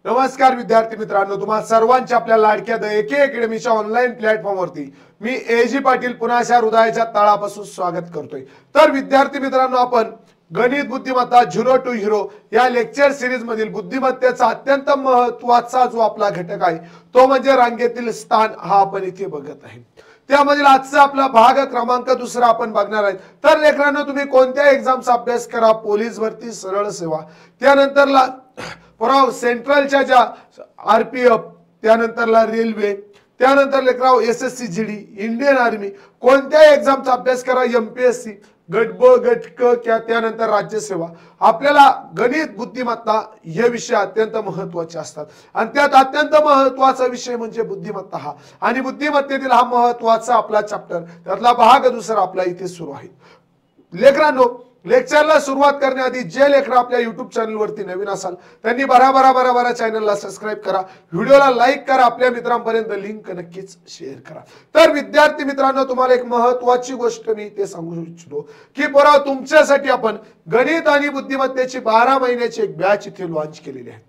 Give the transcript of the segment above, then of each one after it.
नमस्कार विद्यार्थी मित्रांनो, तुम्हा सर्वांच्या आपल्या लाडक्या द एके अकॅडमीच्या ऑनलाईन प्लॅटफॉर्मवरती मी एजी पाटील पुन्हा हृदयाच्या तळापासून स्वागत करतोय। तर विद्यार्थी मित्रांनो, आपण गणित बुद्धिमत्ता 0 to हीरो या लेक्चर सिरीज मधील बुद्धिमत्तेचा अत्यंत महत्त्वाचा जो आपला घटक आहे तो म्हणजे रांगेतील स्थान हा आपण इथे बघत आहे। त्यामधील आजचा आपला भाग क्रमांक दुसरा आपण बघणार आहे। तर लेकरांनो, तुम्ही कोणत्या एक्झामचा अभ्यास करा, पोलीस भरती, सरळ सेवा, त्यानंतरला पुराव सेंट्रलच्या ज्या आरपीएफ, त्यानंतरला रेल्वे, त्यानंतर लेकराव एसएससी जीडी, इंडियन आर्मी, कोणत्या एक्झामचा अभ्यास करा, एमपीएससी, गट ब गट क, त्यानंतर राज्यसेवा, आपल्याला गणित बुद्धिमत्ता हे विषय अत्यंत महत्त्वाचे असतात आणि त्यात अत्यंत महत्त्वाचा विषय म्हणजे बुद्धिमत्ता हा, आणि बुद्धिमत्तेतील हा महत्त्वाचा आपला चॅप्टर, त्यातला भाग दुसरा आपला इथे सुरू आहे। लेकरांनो, लेक्चरला सुरुवात करण्याआधी जे लेकर आपल्या YouTube चॅनलवरती नवीन असाल त्यांनी बरा चॅनलला सबस्क्राइब करा, व्हिडिओला लाईक करा, आपल्या मित्रांपर्यंत लिंक नक्कीच शेअर करा। तर विद्यार्थी मित्रांनो, तुम्हाला एक महत्त्वाची गोष्ट मी ते सांगू इच्छितो की पोरा, तुमच्यासाठी आपण गणित आणि बुद्धिमत्तेची 12 महिन्याची एक बॅच इथे लॉन्च केलेली आहे।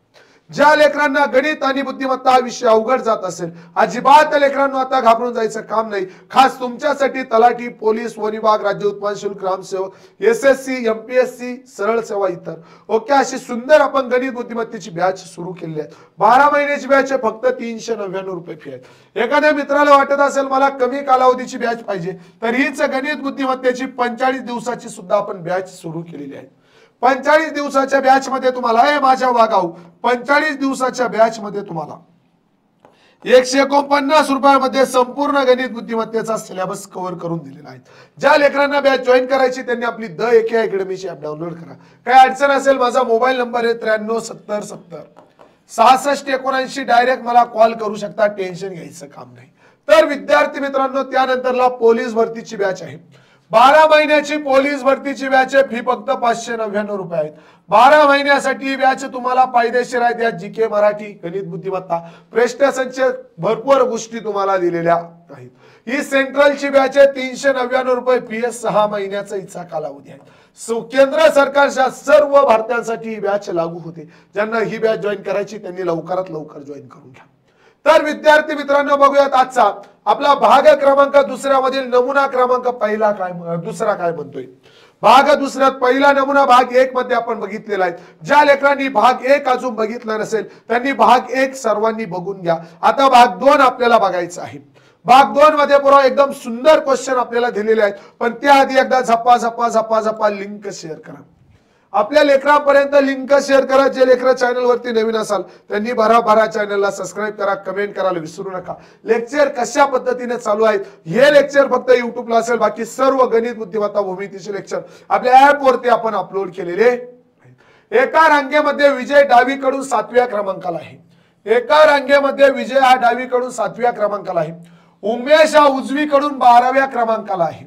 ज्या लेकरांना गणित आणि बुद्धिमत्ता हा विषय अवघड जात असेल, अजिबात लेकरांनो आता घाबरून जायचं काम नाही। खास तुमच्यासाठी तलाठी, पोलीस, वन विभाग, राज्य उत्पादन शुल्क, ग्रामसेवक, एसएससी, एमपीएससी, सरळ सेवा, इतर ओके अशी सुंदर आपण गणित बुद्धिमत्तेची बॅच सुरू केली आहे। 12 महिन्याची बॅच आहे, फक्त 399 रुपये फी आहे। एखाद्या मित्राला वाटत असेल मला कमी कालावधीची बॅच पाहिजे, तर हीच गणित बुद्धिमत्तेची 45 दिवसाची सुद्धा आपण बॅच सुरू केलेली आहे। 45 दिवसाच्या बॅच मध्ये तुम्हाला हे माझ्या वागाऊ 45 दिवसाच्या बॅच मध्ये तुम्हाला 149 रुपयामध्ये संपूर्ण गणित बुद्धिमत्तेचा सिलेबस कव्हर करून दिलेला आहे। ज्या लेकरांना बॅच जॉईन करायची त्यांनी आपली द एके अकॅडमीची ऍप डाउनलोड करा। काय अडचण असेल माझा मोबाईल नंबर आहे 9370706679, डायरेक्ट मला कॉल करू शकता, टेन्शन घ्यायचं काम नाही। तर विद्यार्थी मित्रांनो, त्यानंतरला पोलीस भरतीची बॅच आहे। 12 महिन्याची पोलीस भरतीची बॅच फी फक्त 599 रुपये आहेत। 12 महिन्यासाठी बॅच तुम्हाला फायदेशीर आहे। त्या जीके, मराठी, गणित बुद्धिमत्ता, प्रश्नसंच भरपूर गोष्टी तुम्हाला दिलेल्या आहेत। ही सेंट्रलची बॅच आहे, 399 रुपये फी, 6 महिन्याचा हिचा कालावधी आहे। केंद्र सरकारच्या सर्व भारतीयांसाठी ही बॅच लागू होते। ज्यांना ही बॅच जॉईन करायची त्यांनी लवकरात लवकर जॉईन करून घ्या। तर विद्यार्थी मित्रांनो, बघूयात आजचा आपला भाग क्रमांक दुसऱ्या मधील नमुना क्रमांक पहिला काय दुसरा काय म्हणतोय। भाग दुसऱ्यात पहिला नमुना भाग 1 मध्ये आपण बघितलेला आहे। ज्या लेकरांनी भाग 1 अजून बघितला नसेल त्यांनी भाग 1 सर्वांनी बघून घ्या। आता भाग 2 आपल्याला बघायचा आहे। भाग 2 मध्ये पुरा एकदम सुंदर क्वेश्चन आपल्याला दिलेले आहेत, पण त्याआधी एकदा झप्पा लिंक शेअर करा, आपल्या लेकरांपर्यंत लिंक शेअर करा। जे लेकर चॅनल वरती नवीन असाल त्यांनी भरा चॅनलला सबस्क्राइब करा, कमेंट करायला विसरू नका। लेक्चर कशा पद्धतीने चालू आहेत हे लेक्चर फक्त युट्यूबला असेल, बाकी सर्व गणित बुद्धिमत्ता भूमितीचे लेक्चर आपल्या ऍप वरती आपण अपलोड केलेले आहेत। एका रांगेमध्ये विजय डावीकडून 7व्या क्रमांकाला आहे। एका रांगेमध्ये विजय हा डावीकडून 7व्या क्रमांकाला आहे। उमेश हा उजवीकडून 12व्या क्रमांकाला आहे।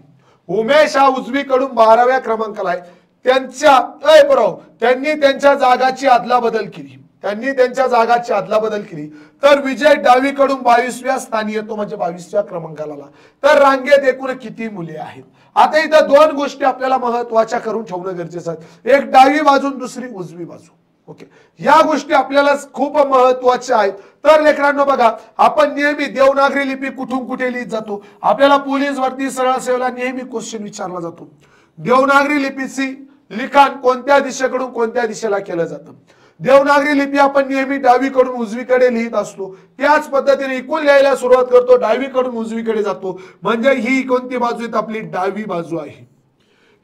उमेश हा उजवीकडून 12व्या क्रमांकाला आहे। त्यांनी त्यांच्या जागाची अदलाबदल केली, तर विजय डावीकडून 22व्या स्थानी येतो, म्हणजे 22व्या क्रमांकाला। तर रांगेत एकूण किती मुले आहेत? आता इथं 2 गोष्टी आपल्याला महत्त्वाच्या करून ठेवणं गरजेचं आहे, एक डावी बाजू, दुसरी उजवी बाजू। ओके, या गोष्टी आपल्याला खूप महत्त्वाच्या आहेत। तर लेकरांनो बघा, आपण नेहमी देवनागरी लिपी कुठून कुठे लिहित जातो, आपल्याला पोलीस भरती, सरळ सेवेला नेहमी क्वेश्चन विचारला जातो, देवनागरी लिपीची लिखाण कोणत्या दिशेकडून कोणत्या दिशेला केलं जातं। देवनागरी लिपी आपण नेहमी डावीकडून उजवीकडे लिहित असतो, त्याच पद्धतीने इकडून लिहायला सुरुवात करतो, डावीकडून उजवीकडे जातो, म्हणजे ही कोणती बाजू आहे? आपली डावी बाजू आहे।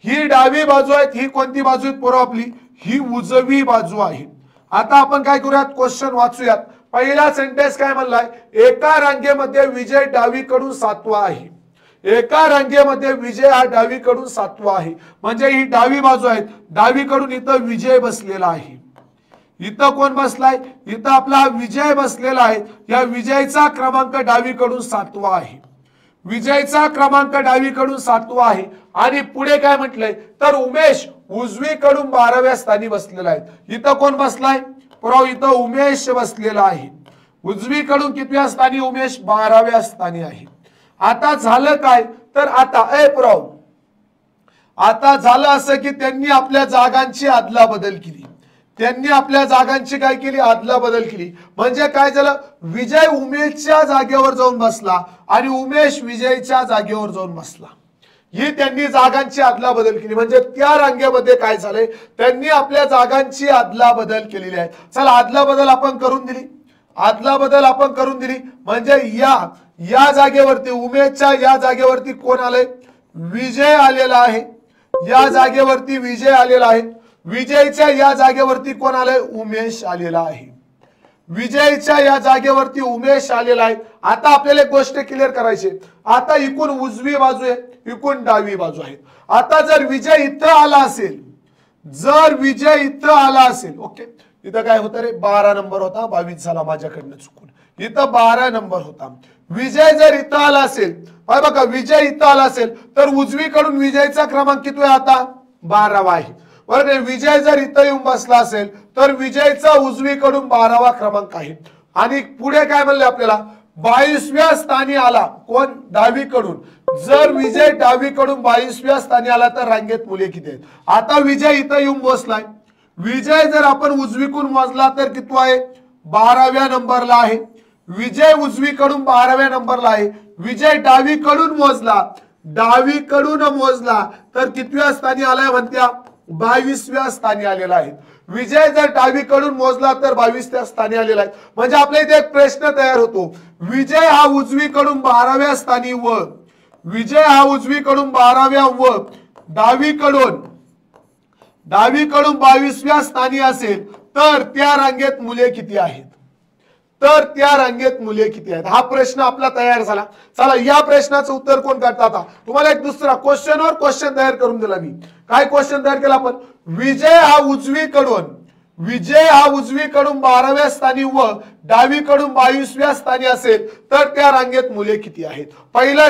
ही डावी बाजू आहे। ही कोणती बाजू आहे पोरं? आपली ही उजवी बाजू आहे। आता आपण काय करूयात, क्वेश्चन वाचूयात। पहिला सेंटेन्स काय म्हणलाय? एका रांगेमध्ये विजय डावीकडून 7वा आहे। एका रांगेमध्ये विजय हा डावीकडून 7वा आहे, म्हणजे ही डावी बाजू आहे। डावीकडून इथं विजय बसलेला आहे। इथं कोण बसलाय? इथं आपला विजय बसलेला आहे। या विजयचा क्रमांक डावीकडून 7वा आहे। विजयचा क्रमांक डावीकडून 7वा आहे। आणि पुढे काय म्हटलंय? तर उमेश उजवीकडून 12व्या स्थानी बसलेला आहे। इथं कोण बसलाय? इथं उमेश बसलेला आहे। उजवीकडून कितव्या स्थानी? उमेश 12व्या स्थानी आहे। आता झालं काय? तर आता झालं असं की त्यांनी आपल्या जागांची अदलाबदल केली। त्यांनी आपल्या जागांची काय केली, आदला बदल केली. म्हणजे काय झालं, विजय उमेशच्या जागेवर जाऊन बसला आणि उमेश विजयच्या जागेवर जाऊन बसला. ही त्यांनी जागांची आदला बदल केली. म्हणजे त्या रांगेमध्ये काय झालंय, त्यांनी आपल्या जागांची आदला बदल केलेली आहे. चला आदला बदल आपण करून दिली, आदला बदल आपण करून दिली. म्हणजे या जागेवरती उमेशच्या या जागेवरती कोण आलंय, विजय आलेला आहे. या जागेवरती विजय आलेला आहे. विजयच्या या जागेवरती कोण आलंय, उमेश आलेला आहे. विजयच्या या जागेवरती उमेश आलेला आहे. आता आपल्याला एक गोष्ट क्लिअर करायची. आता इकून उजवी बाजू आहे, इकून डावी बाजू आहे. आता जर विजय इथं आला असेल, जर विजय इथं आला असेल, ओके, इथं काय होतं रे, 12 नंबर होता, 22 झाला माझ्याकडनं चुकून. इथं 12 नंबर होता. विजय जर इथं आला असेल, बघा विजय इथं आला असेल तर उजवीकडून विजयचा क्रमांक किती आहे, आता 12वा आहे. बरोबर. विजय जर इथं येऊन बसला असेल तर विजयचा उजवीकडून 12वा क्रमांक आहे. आणि पुढे काय म्हणले आपल्याला, 22व्या स्थानी आला कोण, डावीकडून. जर विजय डावीकडून 22व्या स्थानी आला तर रांगेत मुले किती आहेत. आता विजय इथं येऊन बसलाय. विजय जर आपण उजवीकडून मोजला तर किती आहे, 12व्या नंबरला आहे. विजय उजवीकडून 12व्या नंबरला आहे. विजय डावीकडून मोजला, डावीकडून मोजला तर कितव्या स्थानी आलाय म्हणत्या, 22व्या स्थानी आलेला आहे. विजय जर डावीकडून मोजला तर 22व्या स्थानी आलेला आहे. म्हणजे आपल्या इथे एक प्रश्न तयार होतो, विजय हा उजवीकडून 12व्या स्थानी व विजय हा उजवीकडून 12व्या व डावीकडून 22व्या स्थानी असेल तर त्या रांगेत मुले किती आहेत, तर त्या रांगेत मुले किती आहेत. हा प्रश्न आपला तयार झाला. चला या प्रश्नाचं उत्तर कोण काढतं. आता तुम्हाला एक दुसरा क्वेश्चनवर क्वेश्चन तयार करून दिला मी. काय क्वेश्चन तयार केला आपण, विजय हा उजवीकडून 12व्या स्थानी व डावीकडून 22व्या स्थानी असेल तर त्या रांगेत मुले किती आहेत. पहिला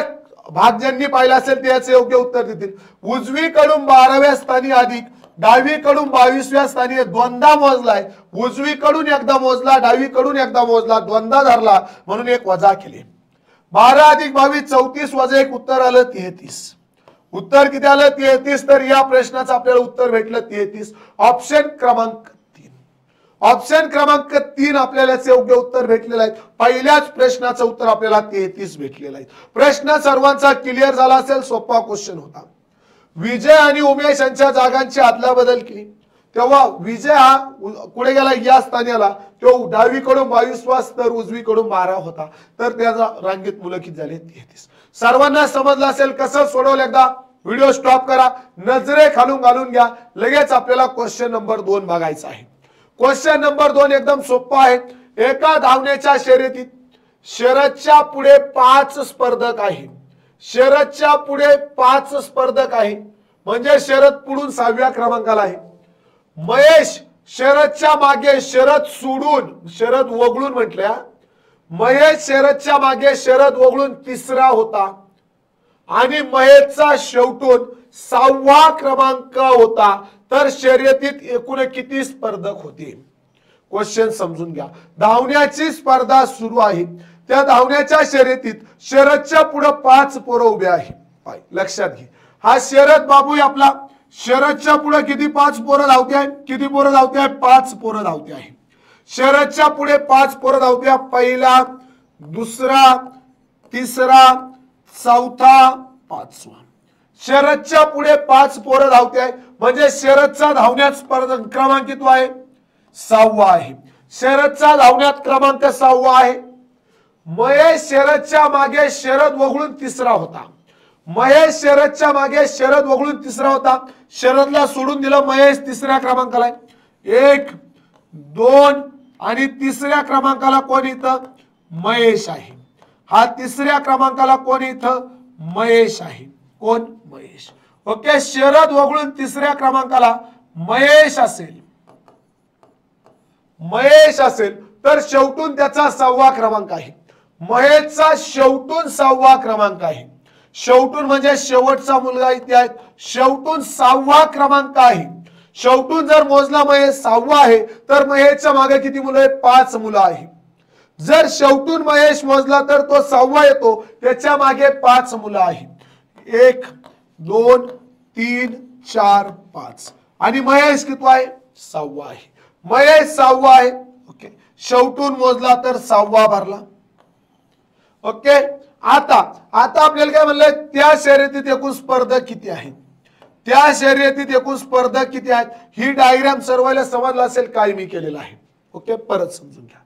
भाग ज्यांनी पाहिला असेल त्याचे योग्य उत्तर देतील. उजवीकडून 12व्या स्थानी अधिक डावीकडून 22व्या स्थानी दोनदा मोजलाय. उजवीकडून एकदा मोजला, डावीकडून एकदा मोजला, दोनदा धरला म्हणून एक वजा केले. 12 अधिक 22 34 वजा 1 उत्तर आलं 33. उत्तर किती आलं, 33. तर या प्रश्नाचं आपल्याला उत्तर भेटलं 33. ऑप्शन क्रमांक 3. ऑप्शन क्रमांक 3 आपल्याला योग्य उत्तर भेटलेलं आहे. पहिल्याच प्रश्नाचं उत्तर आपल्याला 33 भेटलेलं आहे. प्रश्न सर्वांचा क्लिअर झाला असेल. सोपा क्वेश्चन होता. विजय आणि उमेश यांच्या जागांची आदला बदल केली तेव्हा विजय हा कुठे गेला, या स्थानी आला. तो डावीकडून 22वा तर उजवीकडून 12 होता. तर त्याचा रांगेत मुलं किती झाले, 33. सर्वांना समजलं असेल कसं सोडवलं. एकदा व्हिडिओ स्टॉप करा, नजरे खालून घालून घ्या. लगेच आपल्याला क्वेश्चन नंबर 2 बघायचा आहे. क्वेश्चन नंबर 2 एकदम सोपा आहे. एका धावण्याच्या शर्यतीत शरदच्या पुढे 5 स्पर्धक आहे. शरदच्या पुढे 5 स्पर्धक आहे. म्हणजे शरद पुढून 6व्या क्रमांकाला आहे. महेश शरदच्या मागे, शरद वगळून म्हटल्या, महेश शरदच्या मागे शरद वगळून 3रा होता आणि महेशचा शेवटून 6वा क्रमांक होता. तर शर्यतीत एकूण किती स्पर्धक होते. क्वेश्चन समजून घ्या. धावण्याची स्पर्धा सुरू आहे. त्या धावण्याच्या शर्यतीत शरदच्या पुढे 5 पोरं उभे आहे. लक्षात घे, हा शरद बाबू आहे आपला. शरदच्या पुढे किती 5 पोरं धावते आहे. किती पोरं धावते आहे, 5 पोरं धावते आहे. शरदच्या पुढे 5 पोरं धावते आहे. पहिला, दुसरा, तिसरा, चौथा, 5वा. शरदच्या पुढे 5 पोरं धावते आहे. म्हणजे शरदचा धावण्यात स्पर्धा क्रमांक किती आहे, 6वा आहे. शरदचा धावण्यात क्रमांक 6वा आहे. महेश शरदच्या मागे शरद वगळून 3रा होता. महेश शरदच्या मागे शरद वगळून 3रा होता. शरदला सोडून दिलं. महेश 3ऱ्या क्रमांकाला आहे. 1, 2 आणि 3ऱ्या क्रमांकाला कोण इथं, महेश आहे. हा 3ऱ्या क्रमांकाला कोण इथं, महेश आहे. कोण, महेश. ओके, शरद वगळून 3ऱ्या क्रमांकाला महेश असेल. महेश असेल तर शेवटून त्याचा 6वा क्रमांक आहे. महेशचा शेवटून 6वा क्रमांक आहे. शेवटून म्हणजे शेवटचा मुलगा इथे आहे. शेवटून 6वा क्रमांक आहे. शेवटून जर मोजला महेश 6वा आहे तर महेशच्या मागे किती मुलं आहेत, 5 मुलं आहे. जर शेवटून महेश मोजला तर तो 6वा येतो. त्याच्या मागे 5 मुलं आहेत. 1, 2, 3, 4, 5 आणि महेश किती आहे, 6वा आहे. महेश 6वा आहे. ओके, शेवटून मोजला तर 6वा भरला. ओके, आता आपल्याला काय म्हणलंय, त्या शर्यतीत एकूण स्पर्धक किती आहेत, त्या शर्यतीत एकूण स्पर्धक किती आहेत. ही डायग्राम सर्वांना समजला असेल काय मी केलेलं आहे. ओके, परत समजून घ्या.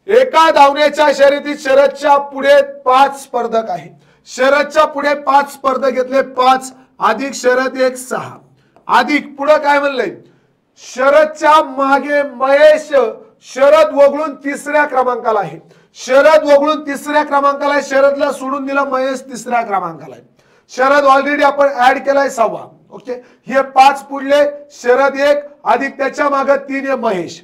एका धावण्याच्या शर्यतीत शरदच्या पुढे 5 स्पर्धक आहेत. शरदच्या पुढे 5 स्पर्धक घेतले, 5 अधिक शरद 1 6 अधिक पुढे काय म्हणलंय, शरदच्या मागे महेश शरद वगळून 3ऱ्या क्रमांकाला आहे. शरद वगळून 3ऱ्या क्रमांकाला आहे. शरदला सोडून दिला, महेश 3ऱ्या क्रमांकाला आहे. शरद ऑलरेडी आपण ऍड केलाय 6वा. ओके, हे 5 पुढले शरद 1 अधिक त्याच्या मागे 3 आहे महेश.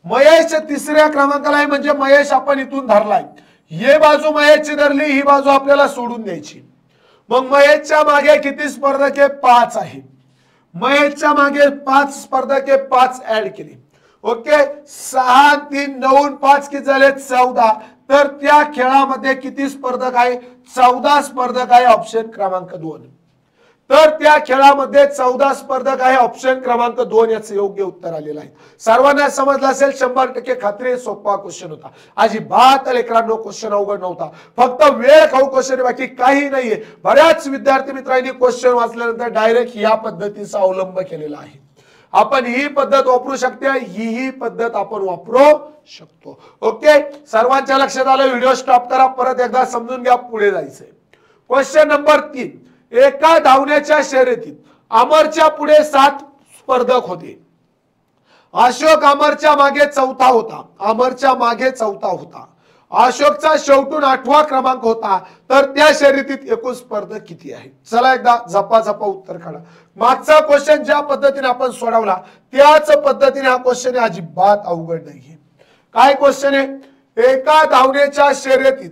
महेश 3ऱ्या क्रमांकाला आहे म्हणजे महेश आपण इथून धरलाय. हे बाजू महेशची धरली, ही बाजू आपल्याला सोडून द्यायची. मग महेशच्या मागे किती स्पर्धक आहे, 5 आहे. महेशच्या मागे 5 स्पर्धक आहे, 5 ऍड केले. ओके, 6 3 9 5 किती झाले, 14. तर त्या खेळामध्ये किती स्पर्धक आहे, 14 स्पर्धक आहे. ऑप्शन क्रमांक 2. तर त्या खेळामध्ये 14 स्पर्धक आहे. ऑप्शन क्रमांक 2 याचं योग्य उत्तर आलेलं आहे. सर्वांना समजलं असेल, 100% खात्री. सोपा क्वेश्चन होता. अजिबात लेकरांनो क्वेश्चन अवघड नव्हता. फक्त वेळ खाऊ क्वेश्चन, बाकी काही नाहीये. बऱ्याच विद्यार्थी मित्रांनी क्वेश्चन वाचल्यानंतर डायरेक्ट या पद्धतीचा अवलंब केलेला आहे. आपण ही पद्धत वापरू शकते, ही पद्धत आपण वापरू शकतो. ओके, सर्वांच्या लक्षात आलं. व्हिडिओ स्टॉप करा, परत एकदा समजून घ्या, पुढे जायचंय. Question number 3. एका धावण्याच्या शर्यतीत अमरच्या पुढे 7 स्पर्धक होते. अशोक अमरच्या मागे 4था होता. अमरच्या मागे 4था होता. अशोकचा शेवटून 8वा क्रमांक होता. तर त्या शर्यतीत एकूण स्पर्धक किती आहेत. चला एकदा झपाझपा उत्तर काढा. मागचा क्वेश्चन ज्या पद्धतीने आपण सोडवला त्याच पद्धतीने हा क्वेश्चन अजिबात अवघड नाहीये. काय क्वेश्चन आहे, एका धावण्याच्या शर्यतीत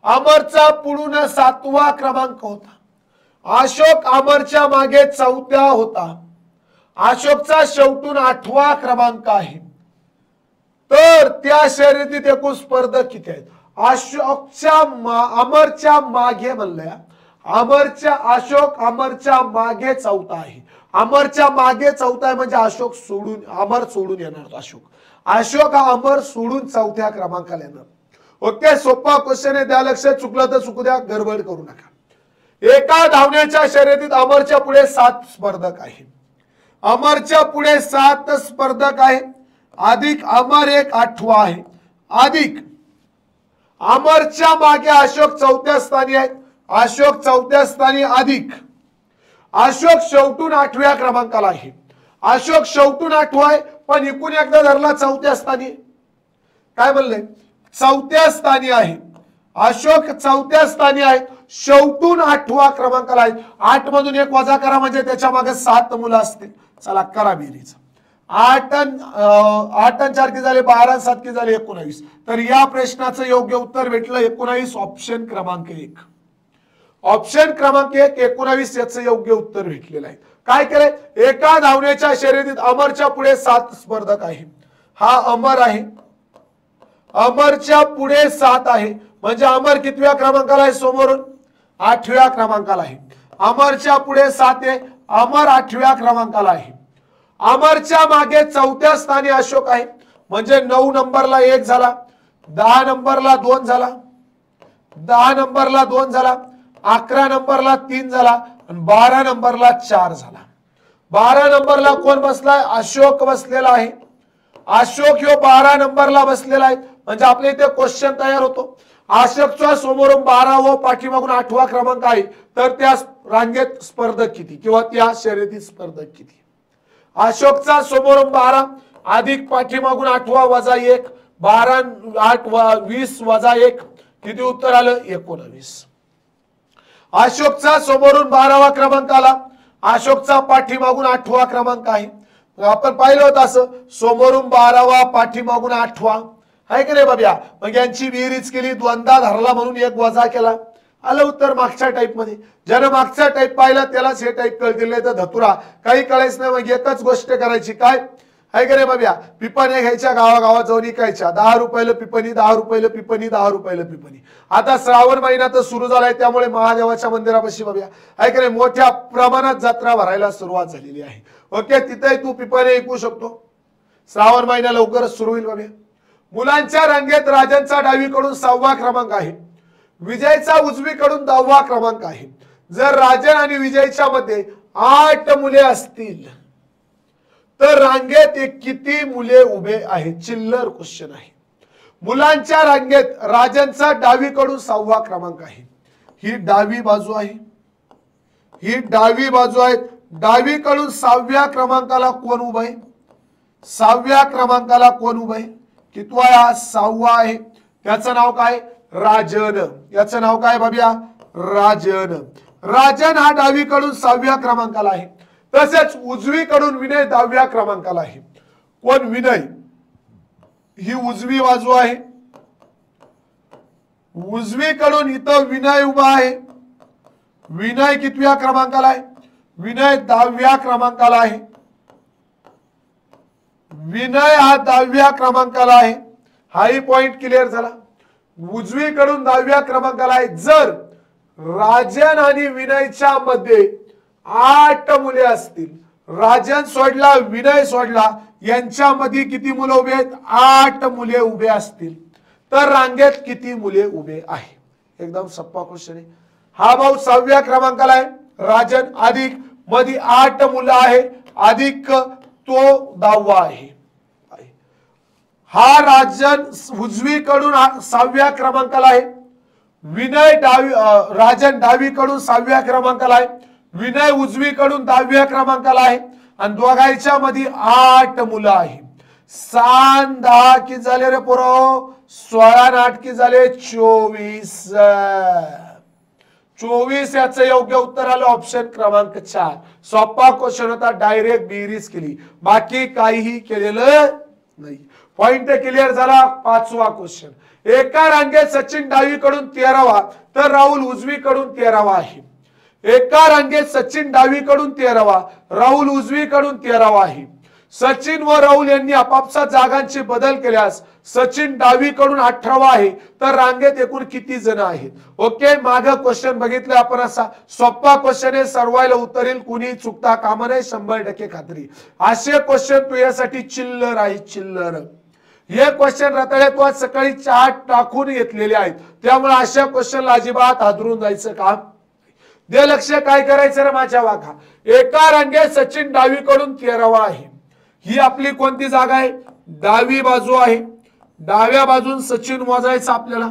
अमरचा पुढून 7वा क्रमांक होता. अशोक अमरच्या मागे 4था होता. अशोकचा शेवटून 8वा क्रमांक आहे. तर त्या शर्यतीत एकूण स्पर्धक किती आहेत. अमरच्या मागे म्हणलंय, अशोक अमरच्या मागे 4था आहे. अमरच्या मागे 4था आहे म्हणजे अशोक सोडून, अमर सोडून येणार. अशोक हा अमर सोडून 4थ्या क्रमांकाला येणार. ओके, सोपा क्वेश्चन आहे, द्या लक्ष. चुकलं तर चुकू द्या, गडबड करू नका. एका धावण्याच्या शर्यतीत अमरच्या पुढे 7 स्पर्धक आहे. अमरच्या पुढे 7 स्पर्धक आहे. अधिक अमर 1 8वा आहे. अधिक अमरच्या मागे अशोक 4थ्या स्थानी आहे. अशोक 4थ्या स्थानी. अधिक अशोक शेवटून 8व्या क्रमांकाला आहे. अशोक शेवटून 8वा आहे, पण इकून एकदा धरला 4थ्या स्थानी. काय म्हणलंय, 4थ्या स्थानी आहे. अशोक 4थ्या स्थानी आहे. शेवटून 8वा क्रमांकाला आहे. 8 मधून 1 वजा करा म्हणजे त्याच्या मागे 7 मुलं असतील. चला करा बेरीज. 8 आणि 4 किती झाले, 12 आणि 7 किती झाले, 19. तर या प्रश्नाचं योग्य उत्तर भेटलं 19. ऑप्शन क्रमांक 1. ऑप्शन क्रमांक 1 19 याचं योग्य उत्तर भेटलेलं आहे. काय केलंय, एका धावण्याच्या शर्यतीत अमरच्या पुढे 7 स्पर्धक आहे. हा अमर आहे. अमरच्या पुढे 7 आहे म्हणजे अमर कितव्या क्रमांकाला आहे, समोरून 8व्या क्रमांकाला आहे. अमरच्या पुढे 7 आहे. अमर 8व्या क्रमांकाला आहे. अमरच्या मागे 4थ्या स्थानी अशोक आहे म्हणजे 9 नंबरला 1 झाला. 10 नंबरला 2 झाला. 10 नंबरला 2 झाला. 11 नंबरला 3 झाला आणि 12 नंबरला 4 झाला. 12 नंबरला कोण बसलाय, अशोक बसलेला आहे. अशोक ह्यो 12 नंबरला बसलेला आहे म्हणजे आपल्या इथे क्वेश्चन तयार होतो. अशोकच्या समोरून 12 व पाठीमागून 8वा क्रमांक आहे. तर त्या रांगेत स्पर्धक किती किंवा त्या शर्यतीत स्पर्धक किती. अशोकचा समोरून 12 अधिक पाठीमागून 8वा वजा 1, 12 8 20 वजा 1 किती उत्तर आलं, 19. अशोकचा समोरून 12वा क्रमांक आला. अशोकचा पाठीमागून 8वा क्रमांक आहे. आपण पाहिलं होतं असं, समोरून 12वा पाठीमागून 8वा आहे की नाही बाब्या. मग यांची बेरीज केली, द्वंद्वा धरला म्हणून 1 वजा केला, आलं उत्तर मागच्या टाईप मध्ये. ज्यानं मागचा टाईप पाहिला त्यालाच हे टाईप कळतील, नाही तर धतुरा काही कळायच नाही. मग एकच गोष्ट करायची, काय आहे की नाही बाब्या, पिपण्या घ्यायच्या गावागावात जाऊन विकायच्या. 10 रुपयाला पिपणी, 10 रुपयाला पिपणी, 10 रुपयाला पिपणी. आता श्रावण महिना तर सुरू झालाय त्यामुळे महादेवाच्या मंदिरापाशी बाब्या आहे की नाही मोठ्या प्रमाणात जत्रा भरायला सुरुवात झालेली आहे. ओके, तिथे तू पिपण्या विकू शकतो. श्रावण महिना लवकरच सुरू होईल बघा। मुलांच्या रांगेत राजांचा डावीकडून 6वा क्रमांक आहे, विजयचा उजवीकडून 10वा क्रमांक आहे। जर राजन आणि विजयच्या मध्ये 8 मुले असतील तर रांगेत किती मुले उभे आहेत? चिल्लर क्वेश्चन आहे। मुलांच्या रांगेत राजांचा डावीकडून 6वा क्रमांक आहे, ही डावी बाजू आहे, ही डावी बाजू आहे। डावीकडून 6व्या क्रमांकाला कोण उभा आहे? 6व्या क्रमांकाला कोण उभा आहे? कितवा आहे? 6वा आहे। त्याचं नाव काय? राजन। याचं नाव काय बाबिया? राजन। राजन हा डावीकडून 6व्या क्रमांकाला आहे। तसेच उजवीकडून विनय 10व्या क्रमांकाला आहे। कोण? विनय। ही उजवी बाजू आहे, उजवीकडून इथं विनय उभा आहे। विनय कितव्या क्रमांकाला आहे? विनय 10व्या क्रमांकाला आहे। विनय हा 10व्या क्रमांकाला आहे। हाही पॉइंट क्लिअर झाला। उजवीकडून 10व्या क्रमांकाला आहे। जर राजन आणि विनयच्या मध्ये 8 मुले असतील, राजन सोडला विनय सोडला, यांच्यामध्ये किती मुले उभे आहेत? 8 मुले उभे असतील तर रांगेत किती मुले उभे आहे? एकदम सोपा क्वेश्चन आहे हा भाऊ। 6व्या क्रमांकाला आहे राजन, अधिक मध्ये 8 मुलं आहे, अधिक तो 10वा आहे। हा राजन उजवीकडून 6व्या क्रमांकाला आहे, विनय राजन डावीकडून 6व्या क्रमांकाला आहे, विनय उजवीकडून 10व्या क्रमांकाला आहे आणि दोघांच्या मध्ये 8 मुलं आहे। 6 10 किती झाले रे पोरो? 16 8 किती झाले? 24। 24 याचं योग्य उत्तर आलं ऑप्शन क्रमांक 4। सोपा क्वेश्चन होता, डायरेक्ट बेरीज केली, बाकी काहीही केलेलं नाही। पॉइंट क्लिअर झाला। 5वा क्वेश्चन। एका रांगेत सचिन डावीकडून 13वा तर राहुल उजवीकडून 13वा आहे। एका रांगेत सचिन डावीकडून 13वा, राहुल उजवीकडून 13वा आहे। सचिन व राहुल यांनी आपापसात जागांचे बदल केल्यास सचिन डावीकडून 18वा आहे तर रांगेत एकूण किती जण आहेत? ओके, मागे क्वेश्चन बघितलं आपण, असा सोपा क्वेश्चन आहे, सर्वायला उत्तर येईल, कुणी चुकता कामा नये, 100% खात्री। असे क्वेश्चन तुझ्यासाठी चिल्लर आहे, चिल्लर। हे क्वेश्चन रताळे तू आज सकाळी चार्ट टाकून घेतलेले आहेत, त्यामुळे अशा क्वेश्चनला अजिबात हादरून जायचं काम दे। लक्ष काय करायचं रे माझ्या वाघा? एका रांगेत सचिन डावीकडून 13वा आहे, ही आपली कोणती जागा आहे? डावी बाजू आहे। डाव्या बाजून सचिन मोजायचं आपल्याला।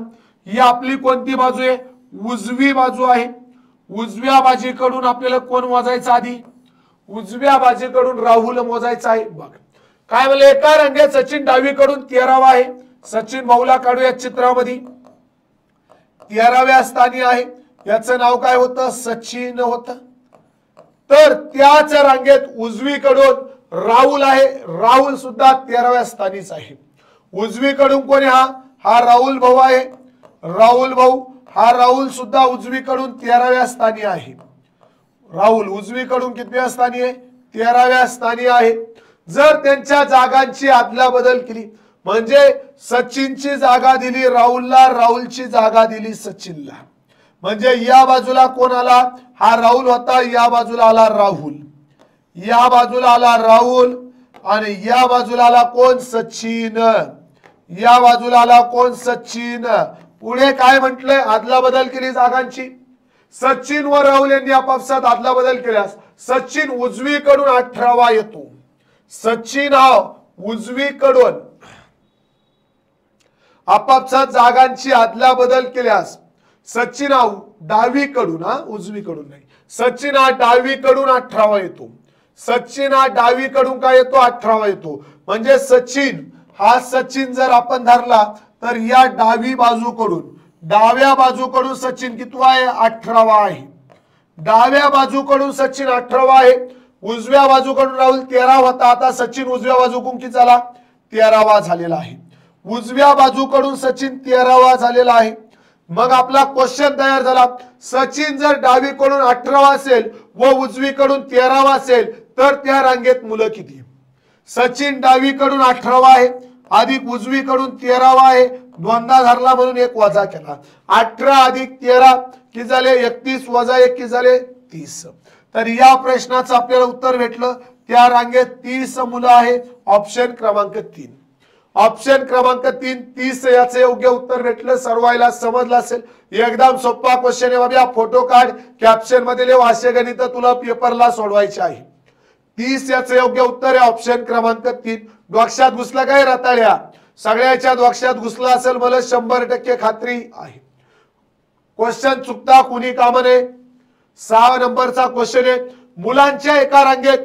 ही आपली कोणती बाजू आहे? उजवी बाजू आहे। उजव्या बाजूकडून आपल्याला कोण मोजायचं? आधी उजव्या बाजूकडून राहुल मोजायचा आहे। बघ काय म्हणलं, एका रांगेत सचिन डावीकडून 13वा आहे। सचिन भाऊला काढूया चित्रामध्ये, 13व्या स्थानी आहे, याचं नाव काय होतं? सचिन होतं। तर त्याच रांगेत उजवीकडून राहुल आहे, राहुल सुद्धा 13व्या स्थानीच आहे। उजवीकडून कोण आहे? हा राहुल भाऊ आहे, राहुल भाऊ, हा राहुल सुद्धा उजवीकडून 13व्या स्थानी आहे। राहुल उजवीकडून कितव्या स्थानी आहे? 13व्या स्थानी आहे। जर त्यांच्या जागांची अदला बदल केली, म्हणजे सचिनची जागा दिली राहुलला, राहुलची जागा दिली सचिनला, म्हणजे या बाजूला कोण आला? हा राहुल होता, या बाजूला आला राहुल, या बाजूला आला राहुल आणि या बाजूला आला कोण? सचिन। या बाजूला आला कोण? सचिन। पुढे काय म्हटलंय? अदला बदल केली जागांची। सचिन व राहुल यांनी आपापसात अदला बदल केल्यास सचिन उजवीकडून 18वा येतो। सचिन हा उजवीकडून आपापसात जागांची अदला बदल केल्यास सचिन हा डावीकडून, उजवीकडून नाही, सचिन हा डावीकडून 18वा येतो। सचिन हा डावीकडून काय येतो? 18वा येतो। म्हणजे सचिन हा सचिन जर आपण धरला तर या डावी बाजूकडून, डाव्या बाजूकडून सचिन कितवा आहे? 18वा आहे। डाव्या बाजूकडून सचिन 18वा आहे, उजव्या बाजूकडून राहुल 13 होता, आता सचिन उजव्या बाजूकडून किती झाला? 13वा झालेला आहे। उजव्या बाजूकडून सचिन 13वा झालेला आहे। मग आपला क्वेश्चन तयार झाला, सचिन जर डावीकडून 18वा असेल व उजवीकडून 13वा असेल तर त्या रांगेत मुलं किती? सचिन डावीकडून 18वा आहे, अधिक उजवीकडून 13वा आहे, दोनदा धरला म्हणून एक वजा केला, 18 अधिक 13 किती झाले? 31 वजा 1 किती झाले? 30। तर या प्रश्नाचं आपल्याला उत्तर भेटलं त्या रांगेत 30 मुलं आहेत. ऑप्शन क्रमांक 3. ऑप्शन क्रमांक 3 30 याचे योग्य उत्तर भेटलं. सर्वायला समजलं असेल. एकदम सोपा क्वेश्चन आहे बाबा. फोटो काढ, कॅप्शन मध्ये लिह. भाष्य गणित तुला पेपरला सोडवायचे आहे. 30 याचे योग्य उत्तर आहे ऑप्शन क्रमांक 3. डोक्यात घुसला काय रताळ्या? सगळ्याच्या डोक्यात घुसला असेल, मला 100% खात्री आहे. क्वेश्चन चुकता कुणी कामा नये. 6 नंबरचा क्वेश्चन आहे. मुलांच्या एका रांगेत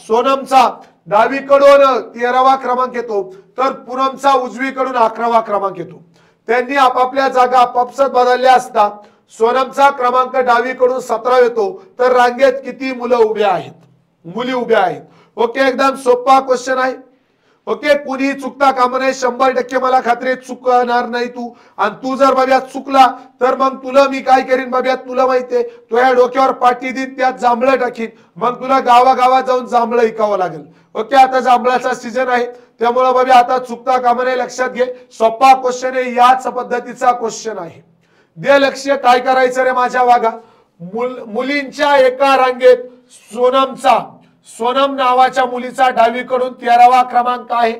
सोनमचा डावीकडून 13वा क्रमांक येतो, तर पूनमचा उजवीकडून 11वा क्रमांक येतो. त्यांनी आपापल्या जागा आपापसात बदलल्या असता सोनमचा क्रमांक डावीकडून 17 येतो, तर रांगेत किती मुलं उभे आहेत? मुली उभ्या आहेत. ओके, एकदम सोपा क्वेश्चन आहे. ओके, कुणी चुकता कामा नये. 100% मला खात्री चुकणार नाही तू. आणि तू जर बाब्या चुकला तर मग तुला मी काय करीन बाब्या, तुला माहितीये, तुझ्या डोक्यावर पाठी देईन, त्यात जांभळं टाकीन. मग तुला गावागावात जाऊन जांभळं ऐकावं लागेल. ओके, आता जांभळाचा सीजन आहे, त्यामुळे बाबा आता चुकता कामा नये. लक्षात घे, सोपा क्वेश्चन आहे, याच पद्धतीचा क्वेश्चन आहे. दे लक्ष. काय करायचं रे माझ्या वागा. मुलींच्या एका रांगेत सोनम नावाच्या मुलीचा डावीकडून 13वा क्रमांक आहे,